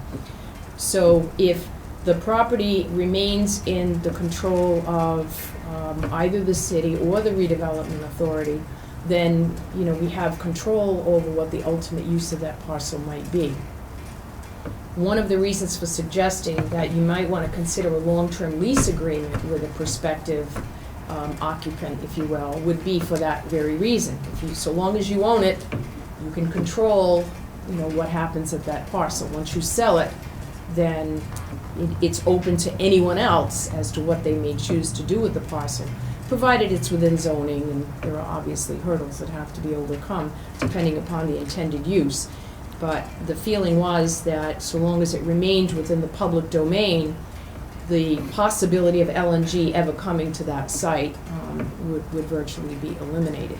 So if the property remains in the control of either the city or the Redevelopment Authority, then, you know, we have control over what the ultimate use of that parcel might be. One of the reasons for suggesting that you might want to consider a long-term lease agreement with a prospective occupant, if you will, would be for that very reason. So long as you own it, you can control, you know, what happens at that parcel. Once you sell it, then it's open to anyone else as to what they may choose to do with the parcel, provided it's within zoning, and there are obviously hurdles that have to be overcome depending upon the intended use. But the feeling was that so long as it remained within the public domain, the possibility of LNG ever coming to that site would virtually be eliminated.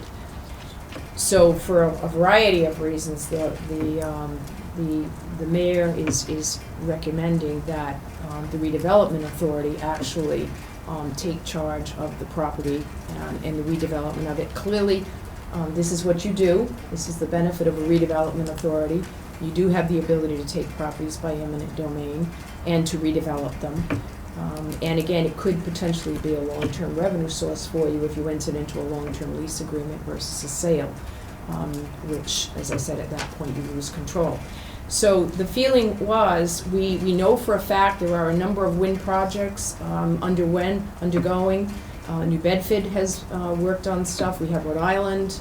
So for a variety of reasons, the mayor is recommending that the Redevelopment Authority actually take charge of the property and the redevelopment of it. Clearly, this is what you do. This is the benefit of a redevelopment authority. You do have the ability to take properties by eminent domain and to redevelop them. And again, it could potentially be a long-term revenue source for you if you entered into a long-term lease agreement versus a sale, which, as I said, at that point you lose control. So the feeling was, we know for a fact there are a number of wind projects undergoing. New Bedford has worked on stuff. We have Rhode Island.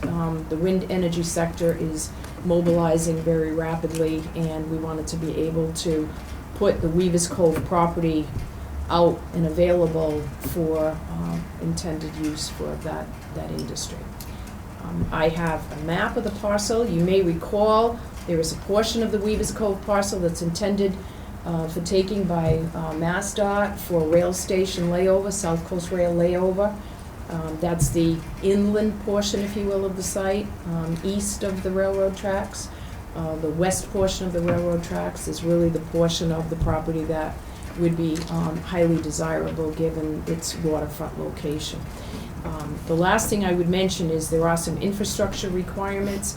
The wind energy sector is mobilizing very rapidly, and we wanted to be able to put the Weaver's Cove property out and available for intended use for that industry. I have a map of the parcel. You may recall there is a portion of the Weaver's Cove parcel that's intended for taking by MassDOT for rail station layover, South Coast Rail layover. That's the inland portion, if you will, of the site, east of the railroad tracks. The west portion of the railroad tracks is really the portion of the property that would be highly desirable given its waterfront location. The last thing I would mention is there are some infrastructure requirements.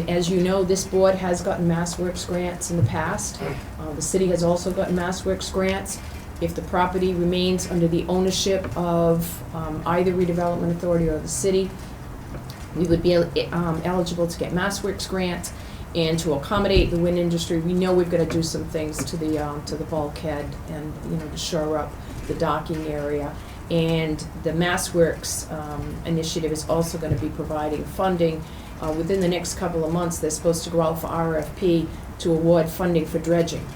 As you know, this board has gotten MassWorks grants in the past. The city has also gotten MassWorks grants. If the property remains under the ownership of either Redevelopment Authority or the city, we would be eligible to get MassWorks grants. And to accommodate the wind industry, we know we've got to do some things to the bulkhead and, you know, to shore up the docking area. And the MassWorks initiative is also going to be providing funding. Within the next couple of months, they're supposed to go out for RFP to award funding for dredging.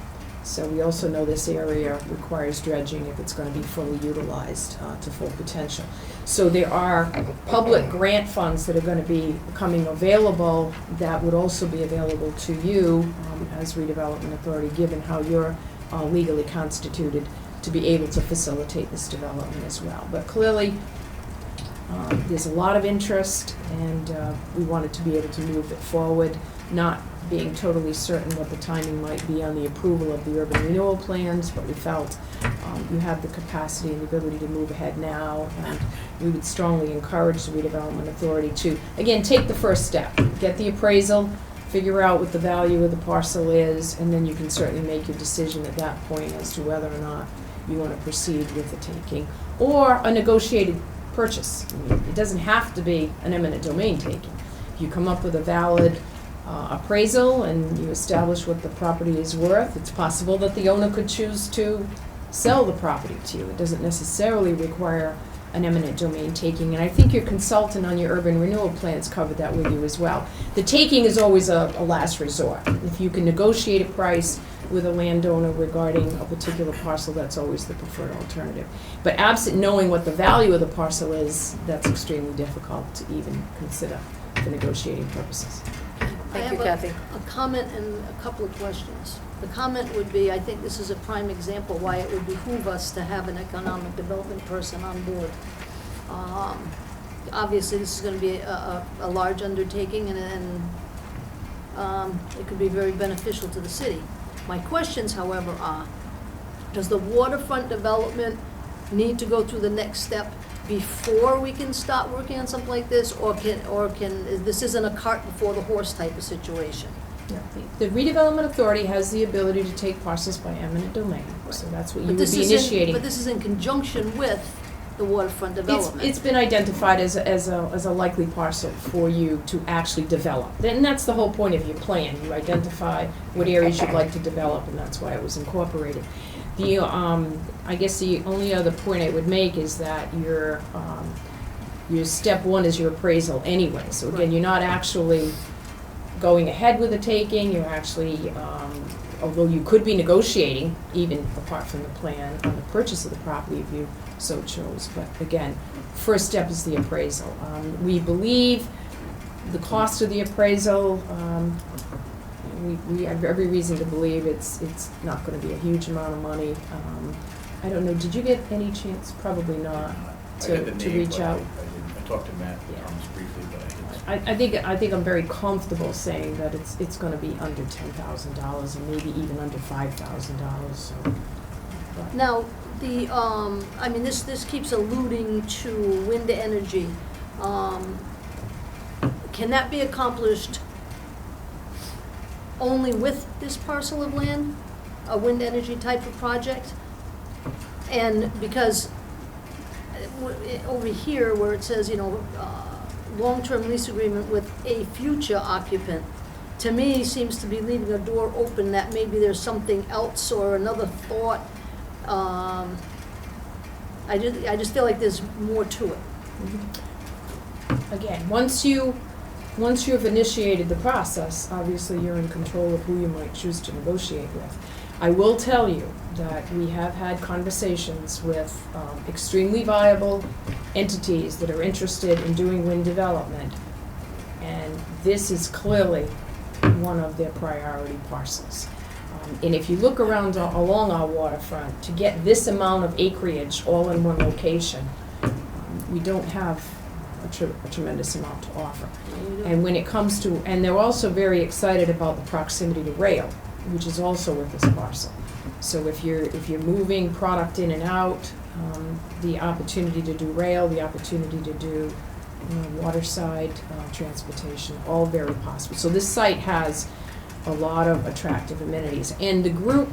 So we also know this area requires dredging if it's going to be fully utilized to full potential. So there are public grant funds that are going to be becoming available that would also be available to you as Redevelopment Authority, given how you're legally constituted to be able to facilitate this development as well. But clearly, there's a lot of interest, and we wanted to be able to move it forward, not being totally certain what the timing might be on the approval of the urban renewal plans, but we felt you have the capacity and the ability to move ahead now, and we would strongly encourage the Redevelopment Authority to, again, take the first step, get the appraisal, figure out what the value of the parcel is, and then you can certainly make your decision at that point as to whether or not you want to proceed with the taking, or a negotiated purchase. I mean, it doesn't have to be an eminent domain taking. If you come up with a valid appraisal and you establish what the property is worth, it's possible that the owner could choose to sell the property to you. It doesn't necessarily require an eminent domain taking, and I think your consultant on your urban renewal plans covered that with you as well. The taking is always a last resort. If you can negotiate a price with a landowner regarding a particular parcel, that's always the preferred alternative. But absent knowing what the value of the parcel is, that's extremely difficult to even consider for negotiating purposes. Thank you, I have Kathy. a comment and a couple of questions. The comment would be, I think this is a prime example why it would behoove us to have an economic development person on board. Obviously, this is gonna be a large undertaking, and it could be very beneficial to the city. My questions, however, are, does the waterfront development need to go through the next step before we can start working on something like this, or this isn't a cart before the horse type of situation? The Redevelopment Authority has the ability to take parcels by eminent domain, so that's what you But would this be is in- initiating. But this is in conjunction with the waterfront development. It's been identified as a likely parcel for you to actually develop. And that's the whole point of your plan. You identify what areas you'd like to develop, and that's why it was incorporated. I guess the only other point I would make is that your step one is your appraisal anyway. So again, Right. you're not actually going ahead with the taking, you're actually, although you could be negotiating, even apart from the plan, on the purchase of the property if you so chose. But again, first step is the appraisal. We believe the cost of the appraisal, we have every reason to believe it's not gonna be a huge amount of money. I don't know, did you get any chance, probably not, I had the to name, reach but out? I talked to Matt Yeah. briefly, but I didn't. I think I'm very comfortable saying that it's gonna be under $10,000 and maybe even under $5,000, so. but- Now, I mean, this keeps alluding to wind energy. Can that be accomplished only with this parcel of land, a wind energy type of project? And because over here where it says, long-term lease agreement with a future occupant, to me seems to be leaving a door open that maybe there's something else or another thought. I just feel like there's more to it. Again, once you've initiated the process, obviously you're in control of who you might choose to negotiate with. I will tell you that we have had conversations with extremely viable entities that are interested in doing wind development, and this is clearly one of their priority parcels. And if you look around along our waterfront, to get this amount of acreage all in one location, we don't have a tremendous amount to offer. And when it comes to, and they're also very excited about the proximity to rail, which is also with this parcel. So if you're moving product in and out, the opportunity to do rail, the opportunity to do waterside transportation, all very possible. So this site has a lot of attractive amenities. And the group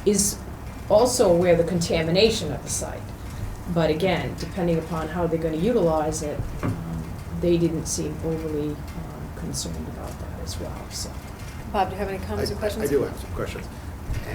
is also aware of the contamination of the site. But again, depending upon how they're going to utilize it, they didn't seem overly concerned about that as well, so. Bob, do you have any comments or questions? I do have some questions.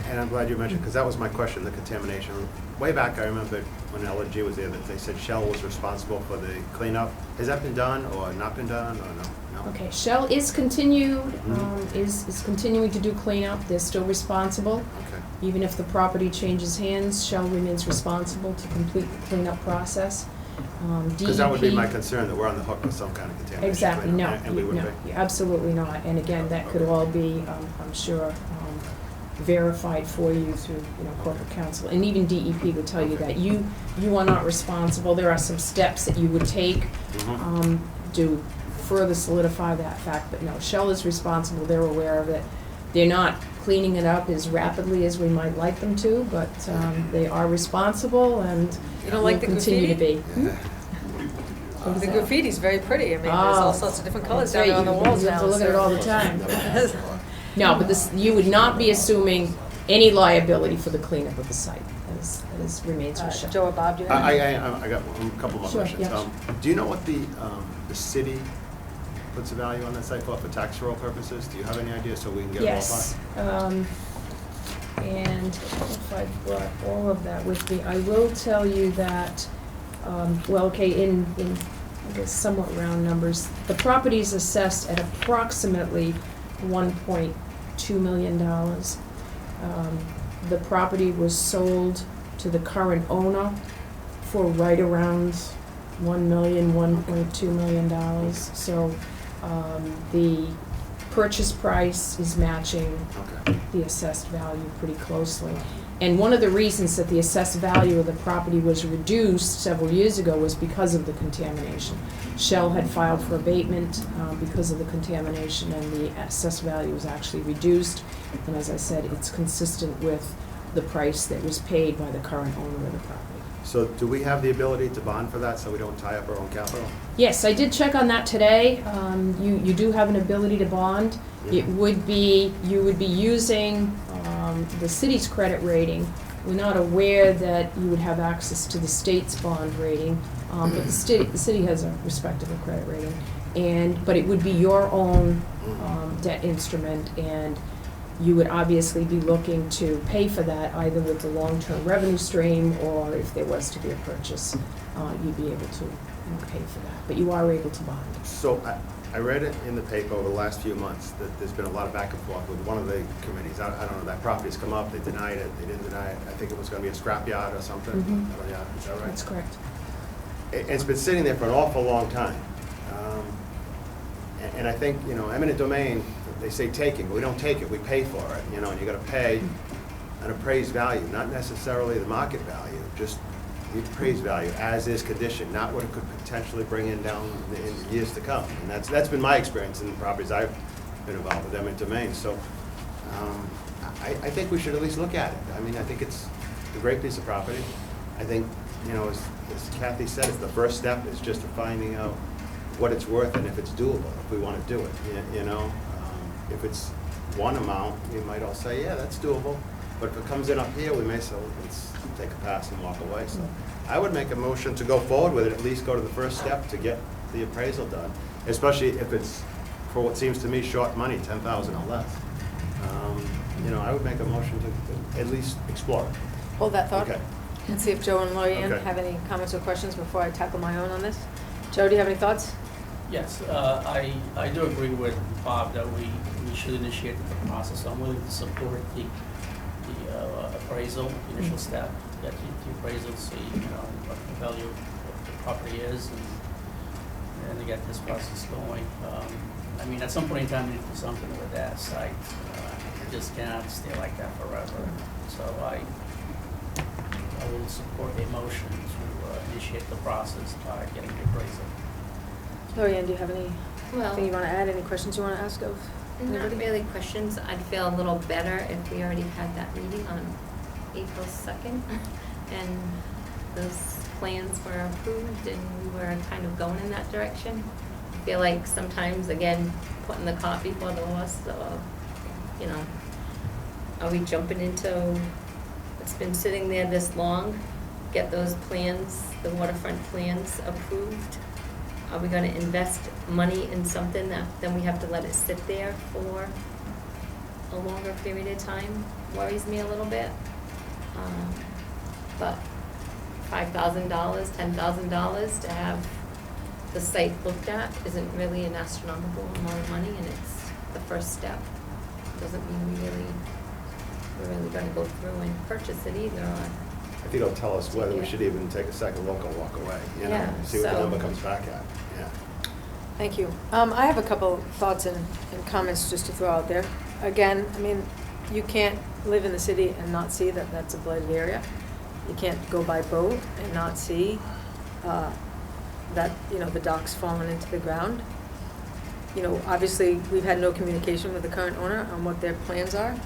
And I'm glad you mentioned, because that was my question, the contamination. Way back, I remember when LNG was there, that they said Shell was responsible for the cleanup. Has that been done or not been done, or no? Okay, Shell is is continuing to do cleanup. They're still responsible. Okay. Even if the property changes hands, Shell remains responsible to complete the cleanup process. Because that would be DEP my concern, that we're on the hook for some kind of contamination. Exactly, no, cleanup, and we would no, be. absolutely not. And again, that could all be, I'm sure, verified for you through, corporate counsel. And even DEP would tell you that you are not responsible. There are some steps that you would take to further solidify that fact. But no, Shell is responsible. They're aware of it. They're not cleaning it up as rapidly as we might like them to, but they are responsible and You don't will like the continue to be. The graffiti's very pretty. I mean, there's all sorts of different colors down That's there on right. the walls You now. have to look at it so- all the time. No, but this, you would not be assuming any liability for the cleanup of the site. remains with Shell. Joe or Bob, do you have? I got a couple more Sure, questions. yeah. Do you know what the city puts a value on that site for tax roll purposes? Do you have any idea so we can get a ballpark? Yes, and if I brought all of that with me, I will tell you that, well, okay, in I guess somewhat round numbers, the property is assessed at approximately $1.2 million. The property was sold to the current owner for right around $1.2 million. So, the purchase price is matching Okay. the assessed value pretty closely. And one of the reasons that the assessed value of the property was reduced several years ago was because of the contamination. Shell had filed for abatement because of the contamination, and the assessed value was actually reduced. And as I said, it's consistent with the price that was paid by the current owner of the property. So do we have the ability to bond for that so we don't tie up our own capital? Yes, I did check on that today. You do have an ability to bond. It would be, you would be using the city's credit rating. We're not aware that you would have access to the state's bond rating, but the city has a respectable credit rating. But it would be your own debt instrument, and you would obviously be looking to pay for that either with the long-term revenue stream, or if there was to be a purchase, you'd be able to pay for that. But you are able to bond. So I read it in the paper over the last few months that there's been a lot of back and forth with one of the committees. I don't know, that property's come up, they denied it, they didn't deny it. I think it was gonna be a scrapyard or something. Mhm. Oh, yeah, is that right? That's correct. It's been sitting there for an awful long time. And I think, eminent domain, they say taking, we don't take it, we pay for it, and you gotta pay an appraised value, not necessarily the market value, just the appraised value as is conditioned, not what it could potentially bring in down in years to come. And that's been my experience in the properties I've been involved with eminent domain. So I think we should at least look at it. I mean, I think it's a great piece of property. I think, as Kathy said, it's the first step is just finding out what it's worth and if it's doable, if we want to do it, If it's one amount, we might all say, yeah, that's doable. But if it comes in up here, we may say, well, let's take a pass and walk away. So I would make a motion to go forward with it, at least go to the first step to get the appraisal done, especially if it's, for what seems to me, short money, 10,000 or less. I would make a motion to at least explore it. Hold that thought. Okay. And see if Joe and Lori Ann Okay. have any comments or questions before I tackle my own on this. Joe, do you have any thoughts? Yes, I do agree with Bob that we should initiate the process. I'm willing to support the appraisal, the initial step, get the appraisal, see, what the value of the property is, and to get this process going. I mean, at some point in time, we need to do something with that site. It just cannot stay like that forever. So I will support the motion to initiate the process by getting the appraisal. Lori Ann, do you have anything Well, you want to add? Any questions you want to ask of not anybody? really questions. I'd feel a little better if we already had that meeting on April 2nd and those plans were approved and we were kind of going in that direction. I feel like sometimes, again, putting the cart before the horse, are we jumping into, it's been sitting there this long, get those plans, the waterfront plans approved? Are we gonna invest money in something that then we have to let it sit there for a longer period of time? Worries me a little bit. But $5,000, $10,000 to have the site looked at isn't really an astronomical amount of money, and it's the first step. Doesn't mean we're really gonna go through and purchase it either, or If you don't tell us whether we should even take a second look or walk away, Yeah, see what the so- number comes back at, yeah. Thank you. I have a couple thoughts and comments just to throw out there. Again, I mean, you can't live in the city and not see that that's a blighted area. You can't go by boat and not see that, the dock's fallen into the ground. Obviously, we've had no communication with the current owner on what their plans are.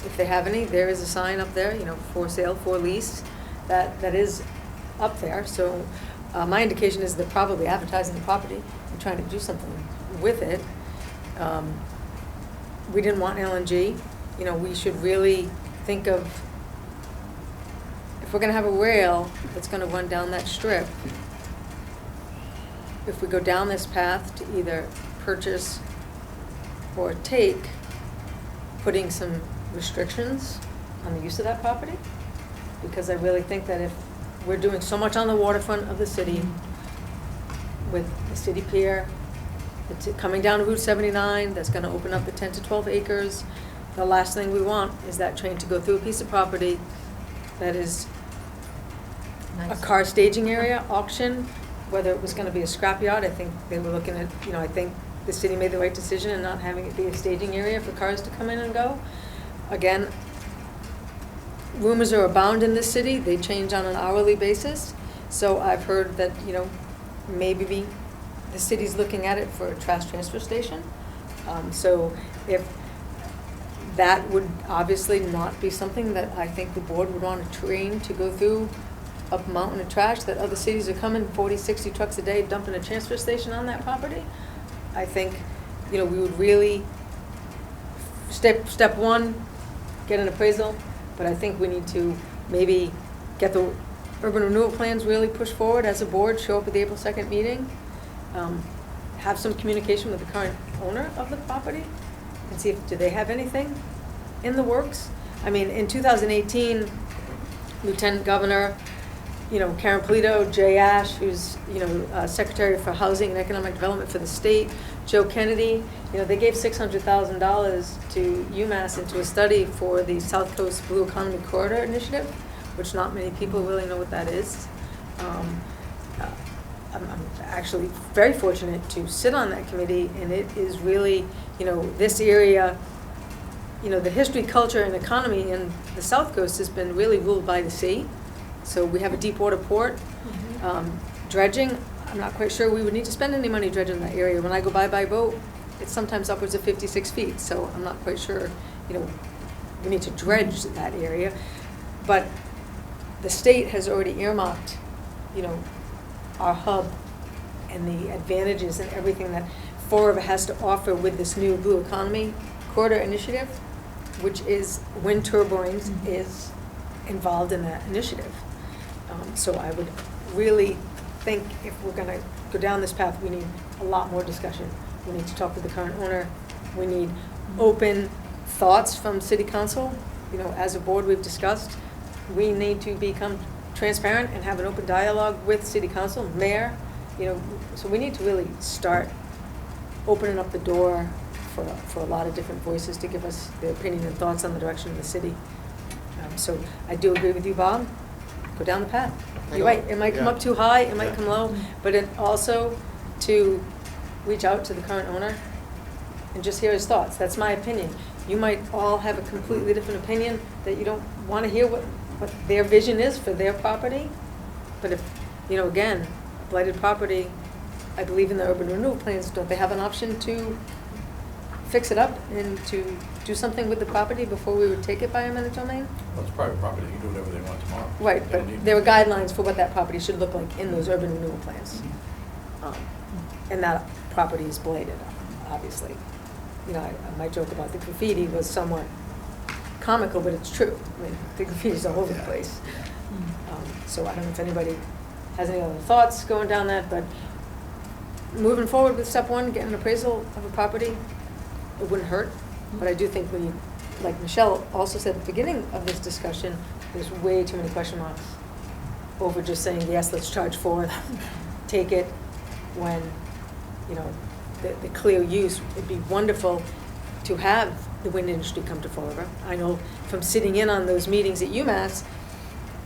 If they have any, there is a sign up there, for sale, for lease, that is up there. So my indication is they're probably advertising the property and trying to do something with it. We didn't want LNG. We should really think of, if we're gonna have a rail that's gonna run down that strip, if we go down this path to either purchase or take, putting some restrictions on the use of that property, because I really think that if we're doing so much on the waterfront of the city with the city pier, it's coming down to Route 79, that's gonna open up the 10 to 12 acres. The last thing we want is that train to go through a piece of property that is a Nice. car staging area, auction, whether it was gonna be a scrapyard. I think they were looking at, I think the city made the right decision in not having it be a staging area for cars to come in and go. Again, rumors are abound in this city, they change on an hourly basis. So I've heard that, maybe the city's looking at it for a trash transfer station. So if that would obviously not be something that I think the board would want to train to go through a mountain of trash that other cities are coming 40, 60 trucks a day dumping a transfer station on that property. I think, we would really, step one, get an appraisal, but I think we need to maybe get the urban renewal plans really pushed forward as a board, show up at the April 2nd meeting, have some communication with the current owner of the property, and see do they have anything in the works. I mean, in 2018, Lieutenant Governor, Karen Polito, Jay Ash, who's, Secretary for Housing and Economic Development for the state, Joe Kennedy, they gave $600,000 to UMass into a study for the South Coast Blue Economy Corridor Initiative, which not many people really know what that is. I'm actually very fortunate to sit on that committee, and it is really, this area, the history, culture, and economy in the South Coast has been really ruled by the sea. So we have a deep water port. Dredging, I'm not quite sure we would need to spend any money dredging that area. When I go by boat, it's sometimes upwards of 56 feet, so I'm not quite sure, we need to dredge that area. But the state has already earmarked, our hub and the advantages and everything that Fall River has to offer with this new Blue Economy Corridor Initiative, which is wind turbines is involved in that initiative. So I would really think if we're gonna go down this path, we need a lot more discussion. We need to talk with the current owner. We need open thoughts from city council. As a board, we've discussed, we need to become transparent and have an open dialogue with city council, mayor, so we need to really start opening up the door for a lot of different voices to give us their opinion and thoughts on the direction of the city. So I do agree with you, Bob, go down the path. You're right, it might come up too high, it might come low, but it also to reach out to the current owner and just hear his thoughts. That's my opinion. You might all have a completely different opinion, that you don't want to hear what their vision is for their property. But if, again, blighted property, I believe in the urban renewal plans, don't they have an option to fix it up and to do something with the property before we would take it by eminent domain? Well, it's private property, you can do whatever they want tomorrow. Right, They but don't need- there are guidelines for what that property should look like in those urban renewal plans. And that property is blighted, obviously. I might joke about the graffiti was somewhat comical, but it's true. I mean, the graffiti's all over the place. So I don't know if anybody has any other thoughts going down that, but moving forward with step one, getting an appraisal of a property, it wouldn't hurt. But I do think we, like Michelle also said at the beginning of this discussion, there's way too many question marks over just saying, yes, let's charge for it, take it, when, the clear use. It'd be wonderful to have the wind industry come to Fall River. I know from sitting in on those meetings at UMass,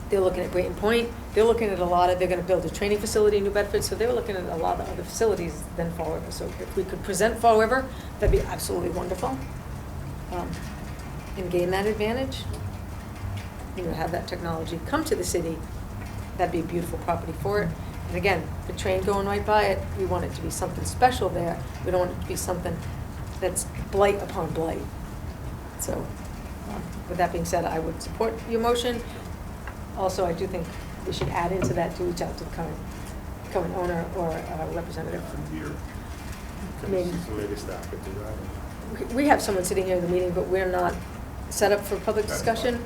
they're looking at Brayton Point, they're looking at they're gonna build a training facility in New Bedford, so they were looking at a lot of other facilities than Fall River. So if we could present Fall River, that'd be absolutely wonderful. And gain that advantage, have that technology come to the city, that'd be a beautiful property for it. And again, the train going right by it, we want it to be something special there. We don't want it to be something that's blight upon blight. So, with that being said, I would support your motion. Also, I do think we should add into that to reach out to the current owner or representative. Maybe. So maybe staff could do that. We have someone sitting here in the meeting, but we're not set up for public discussion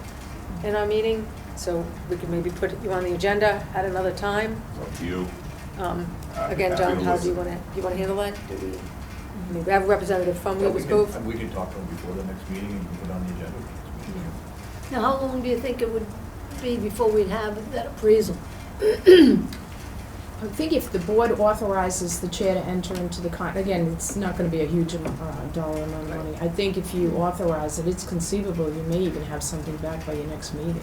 in our meeting. So we could maybe put you on the agenda at another time. Up to you. Again, Happy John, to how do you listen. wanna handle that? Do we, I mean, we have a representative from Yeah, Weaver's Cove. We can talk to them before the next meeting and put it on the agenda. for the next meeting. Now, how long do you think it would be before we'd have that appraisal? I think if the board authorizes the chair to enter into the again, it's not gonna be a huge dollar amount of money. I think if you authorize it, it's conceivable, you may even have something back by your next meeting.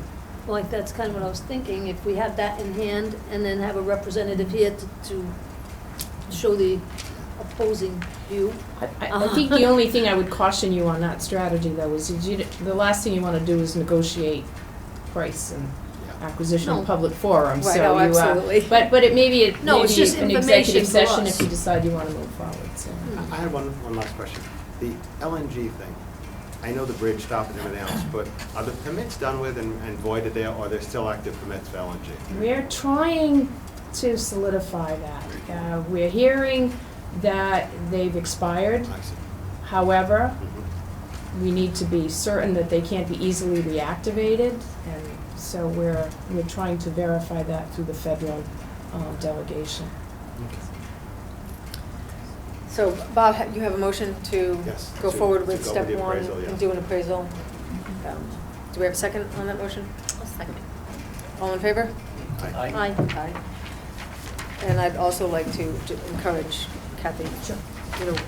Like, that's kind of what I was thinking, if we have that in hand, and then have a representative here to show the opposing view. I think the only thing I would caution you on that strategy, though, is the last thing you wanna do is negotiate price and acquisition No. in public forum, Right, so oh, you, absolutely. but it may be, No, it's just an information executive for session us. if you decide you wanna move forward, so. I had one last question. The LNG thing, I know the bridge stop and everything else, but are the permits done with and voided there, or are there still active permits for LNG? We're trying to solidify that. We're hearing that they've expired, I see. however, Mhm. we need to be certain that they can't be easily reactivated, and so we're trying to verify that through the federal delegation. So, Bob, you have a motion to Yes, go to- forward to with go step with the one appraisal, yeah. and do an appraisal. Do we have a second on that motion? I'll second it. All in favor? Aye. Aye. Aye. And I'd also like to encourage Kathy, you know,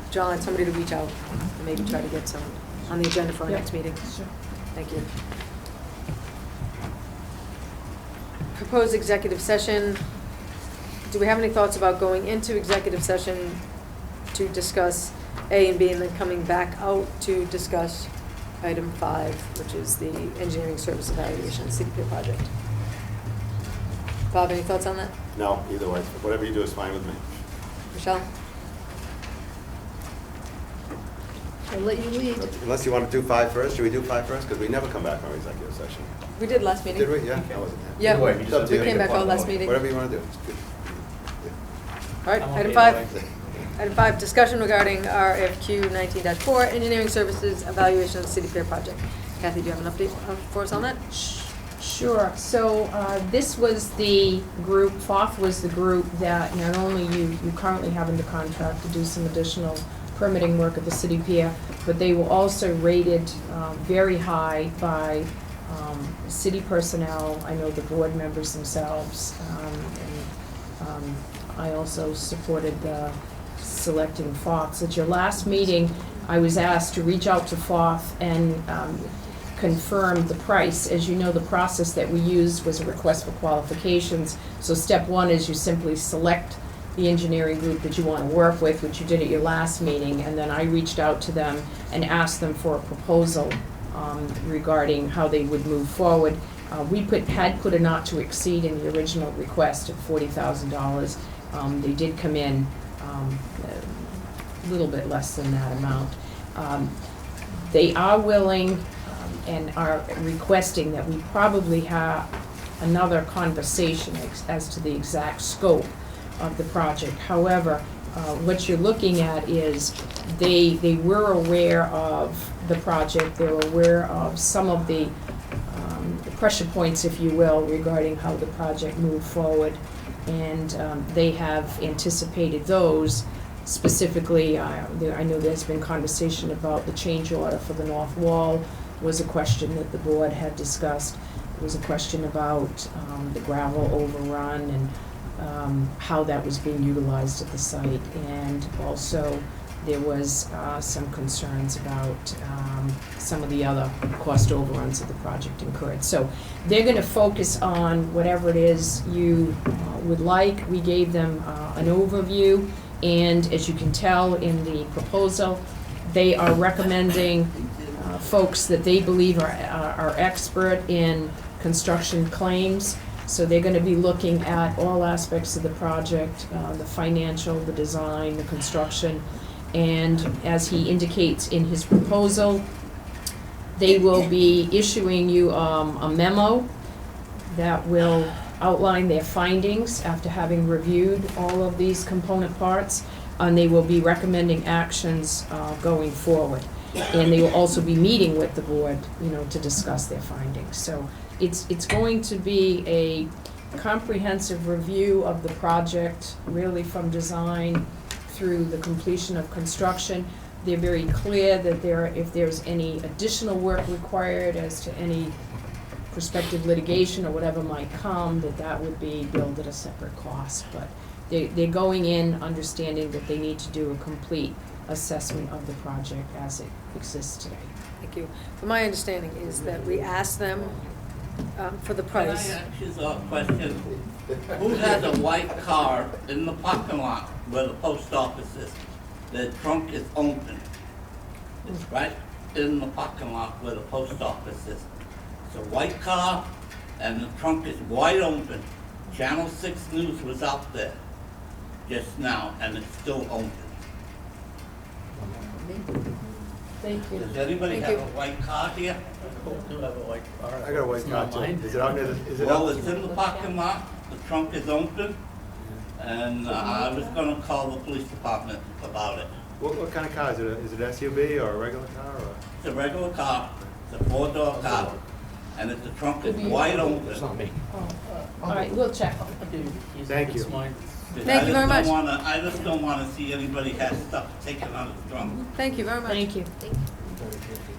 John, somebody to reach out and maybe try to get some on the agenda for our Yep. next meeting. Sure. Thank you. Proposed executive session. Do we have any thoughts about going into executive session to discuss A and B and then coming back out to discuss item 5, which is the engineering service evaluation, CDP project? Bob, any thoughts on that? No, either way, whatever you do is fine with me. Michelle? I'll let you lead. Unless you want to do 5 first, should we do 5 first? Because we never come back from executive session. We did last meeting. Did we? Yeah, I wasn't there. Yeah, Either way, you just have to we make came a back out final last motion. meeting. Whatever you want to do. It's good. All right, I'm item okay 5. either way. Item 5, discussion regarding RFQ 19-4, engineering services evaluation of the city pier project. Kathy, do you have an update for us on that? Sure, so this was the group, FOF was the group that not only you currently have in the contract to do some additional permitting work at the city pier, but they were also rated very high by city personnel, I know the board members themselves, and I also supported selecting FOF. At your last meeting, I was asked to reach out to FOF and confirm the price. As you know, the process that we used was a request for qualifications. So step one is you simply select the engineering group that you want to work with, which you did at your last meeting, and then I reached out to them and asked them for a proposal regarding how they would move forward. We had put a not to exceed in the original request of $40,000. They did come in a little bit less than that amount. They are willing and are requesting that we probably have another conversation as to the exact scope of the project. However, what you're looking at is they were aware of the project, they were aware of some of the pressure points, if you will, regarding how the project moved forward, and they have anticipated those. Specifically, I know there's been conversation about the change order for the north wall was a question that the board had discussed. There was a question about the gravel overrun and how that was being utilized at the site. And also, there was some concerns about some of the other cost overruns that the project incurred. So they're gonna focus on whatever it is you would like. We gave them an overview, and as you can tell in the proposal, they are recommending folks that they believe are expert in construction claims. So they're gonna be looking at all aspects of the project, the financial, the design, the construction. And as he indicates in his proposal, they will be issuing you a memo that will outline their findings after having reviewed all of these component parts, and they will be recommending actions going forward. And they will also be meeting with the board, to discuss their findings. So it's going to be a comprehensive review of the project, really from design through the completion of construction. They're very clear that if there's any additional work required as to any prospective litigation or whatever might come, that would be billed at a separate cost. But they're going in understanding that they need to do a complete assessment of the project as it exists today. Thank you. But my understanding is that we asked them for the Can I price. ask you a question? Who has a white car in the parking lot where the post office is? The trunk is open. It's right in the parking lot where the post office is. It's a white car and the trunk is wide open. Channel 6 News was out there just now and it's still open. Thank you. Does anybody Thank have you. a white car here? I do have a white car. I got a white It's car not too. mine. Is it out near the, is it Well, out? it's in the parking lot, the trunk is open, and I was gonna call the police department about it. What kind of car is it? Is it SUV or a regular car or? It's a regular car, it's a four-door car, and the trunk is wide open. It's not me. All right, we'll check. Thank you. It's mine. Thank you very much. I just don't wanna see anybody have stuff taken out of the trunk. Thank you very much. Thank you.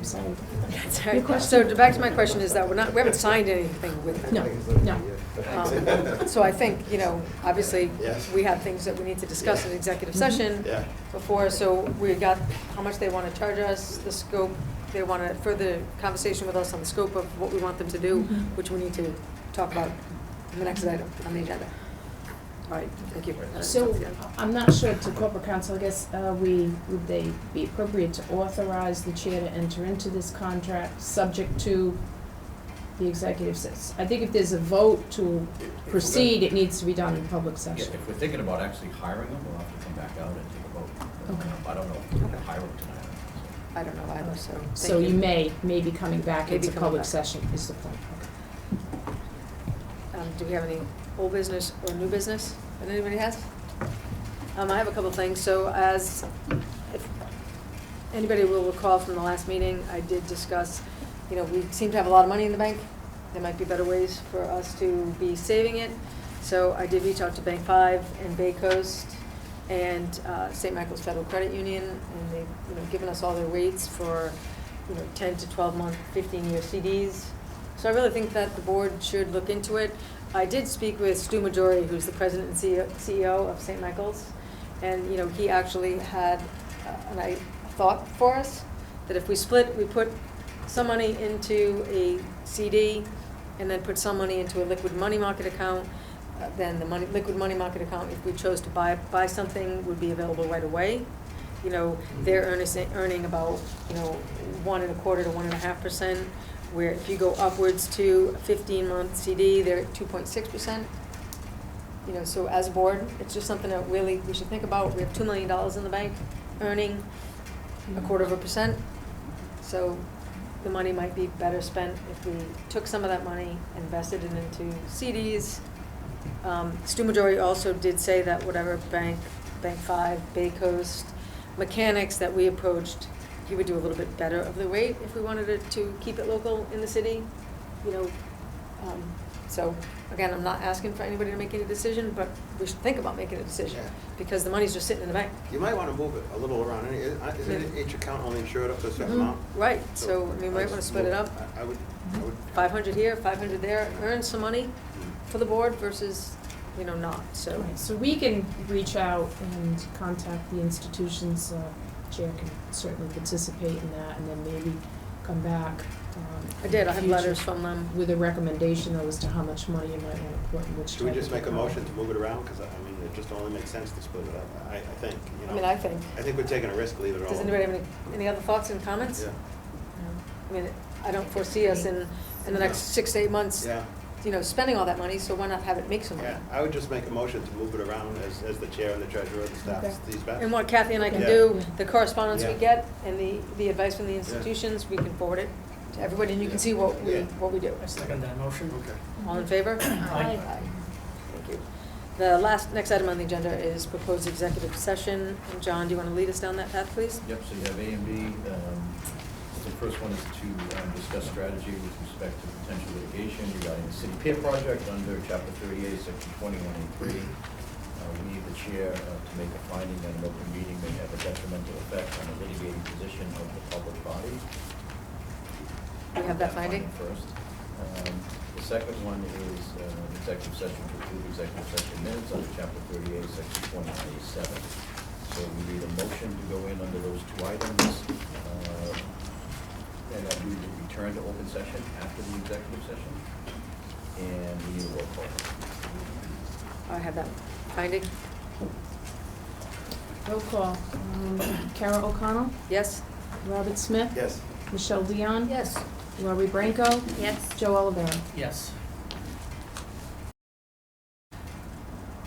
Sorry. That's all right. So back to my question is that we haven't signed anything with them. No. So I think, obviously, Yes. we have things that we need to discuss in executive session Yeah. before, so we got how much they want to charge us, the scope, they want a further conversation with us on the scope of what we want them to do, which we need to talk about in the next item on the agenda. All right, thank you. So, I'm not sure, to corporate counsel, I guess, would they be appropriate to authorize the chair to enter into this contract, subject to the executive session? I think if there's a vote to proceed, it needs to be done in public Yeah, session. if we're thinking about actually hiring them, we'll have to come back out and take a vote. Okay. I don't know if we're gonna hire them tonight. I don't know either, so. So thank you may be coming back May be into coming public back. session, is the point. Do we have any old business or new business that anybody has? I have a couple of things. So if anybody will recall from the last meeting, I did discuss, we seem to have a lot of money in the bank. There might be better ways for us to be saving it. So I did reach out to Bank 5 and Bay Coast and St. Michael's Federal Credit Union, and they've given us all their rates for 10 to 12 month, 15-year CDs. So I really think that the board should look into it. I did speak with Stu Majori, who's the president and CEO of St. Michael's, and he actually had a thought for us that if we split, we put some money into a CD and then put some money into a liquid money market account. Then the liquid money market account, if we chose to buy something, would be available right away. They're earning about 1.25% to 1.5%. Where if you go upwards to a 15-month CD, they're at 2.6%. So as a board, it's just something that really we should think about. We have $2 million in the bank, earning 0.25%. So the money might be better spent if we took some of that money, invested it into CDs. Stu Majori also did say that whatever Bank 5, Bay Coast, mechanics that we approached, he would do a little bit better of the rate if we wanted to keep it local in the city, So again, I'm not asking for anybody to make any decision, but we should think about making a decision Yeah. because the money's just sitting in the bank. You might want to move it a little around. Isn't each account only insured up to a certain Mhm. amount? Right, so we might want to split it up, I would, 500 here, 500 there, earn some money for the board versus, not, so. Right, so we can reach out and contact the institutions, chair can certainly participate in that, and then maybe come back. I did, I in have the letters future from them. with a recommendation though as to how much money you might want to put in which should we type just of make a account. motion to move it around? Because it just only makes sense to split it up, I think, I think. I think we're taking a risk, leave it all. Does anybody have any other thoughts and comments? Yeah. I don't foresee us in the next 6 to 8 months, Yeah, spending all that money, so why not have it make some money? yeah. I would just make a motion to move it around as the chair and the treasurer, the staff Okay. sees best. And what Kathy and I can Yeah. do, the correspondence we Yeah. get and the advice from the institutions, we can forward it to everybody, and you can see what we Yeah. do. I second that motion. Okay. All in favor? Aye. Thank you. The next item on the agenda is proposed executive session. And John, do you want to lead us down that path, please? Yep, so you have A and B. The first one is to discuss strategy with respect to potential litigation regarding the city pier project under Chapter 38, Section 21A3. We need the chair to make a finding that an open meeting may have a detrimental effect on the litigating position of the public body. We have that finding? First. The second one is executive session to approve executive session minutes under Chapter 38, Section 21A7. So we need a motion to go in under those two items. And that we will return to open session after the executive session. And we need a roll call. I have that finding. Roll call. Carol O'Connell, Yes? Robert Smith, Yes. Michelle Dion. Yes. Laurie Branco, Yes. Joe Olivera. Yes.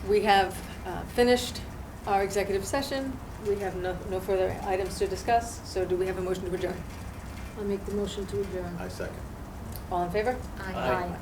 We have finished our executive session. We have no further items to discuss, so do we have a motion to adjourn? I'll make the motion to adjourn. I second. All in favor? Aye. Aye.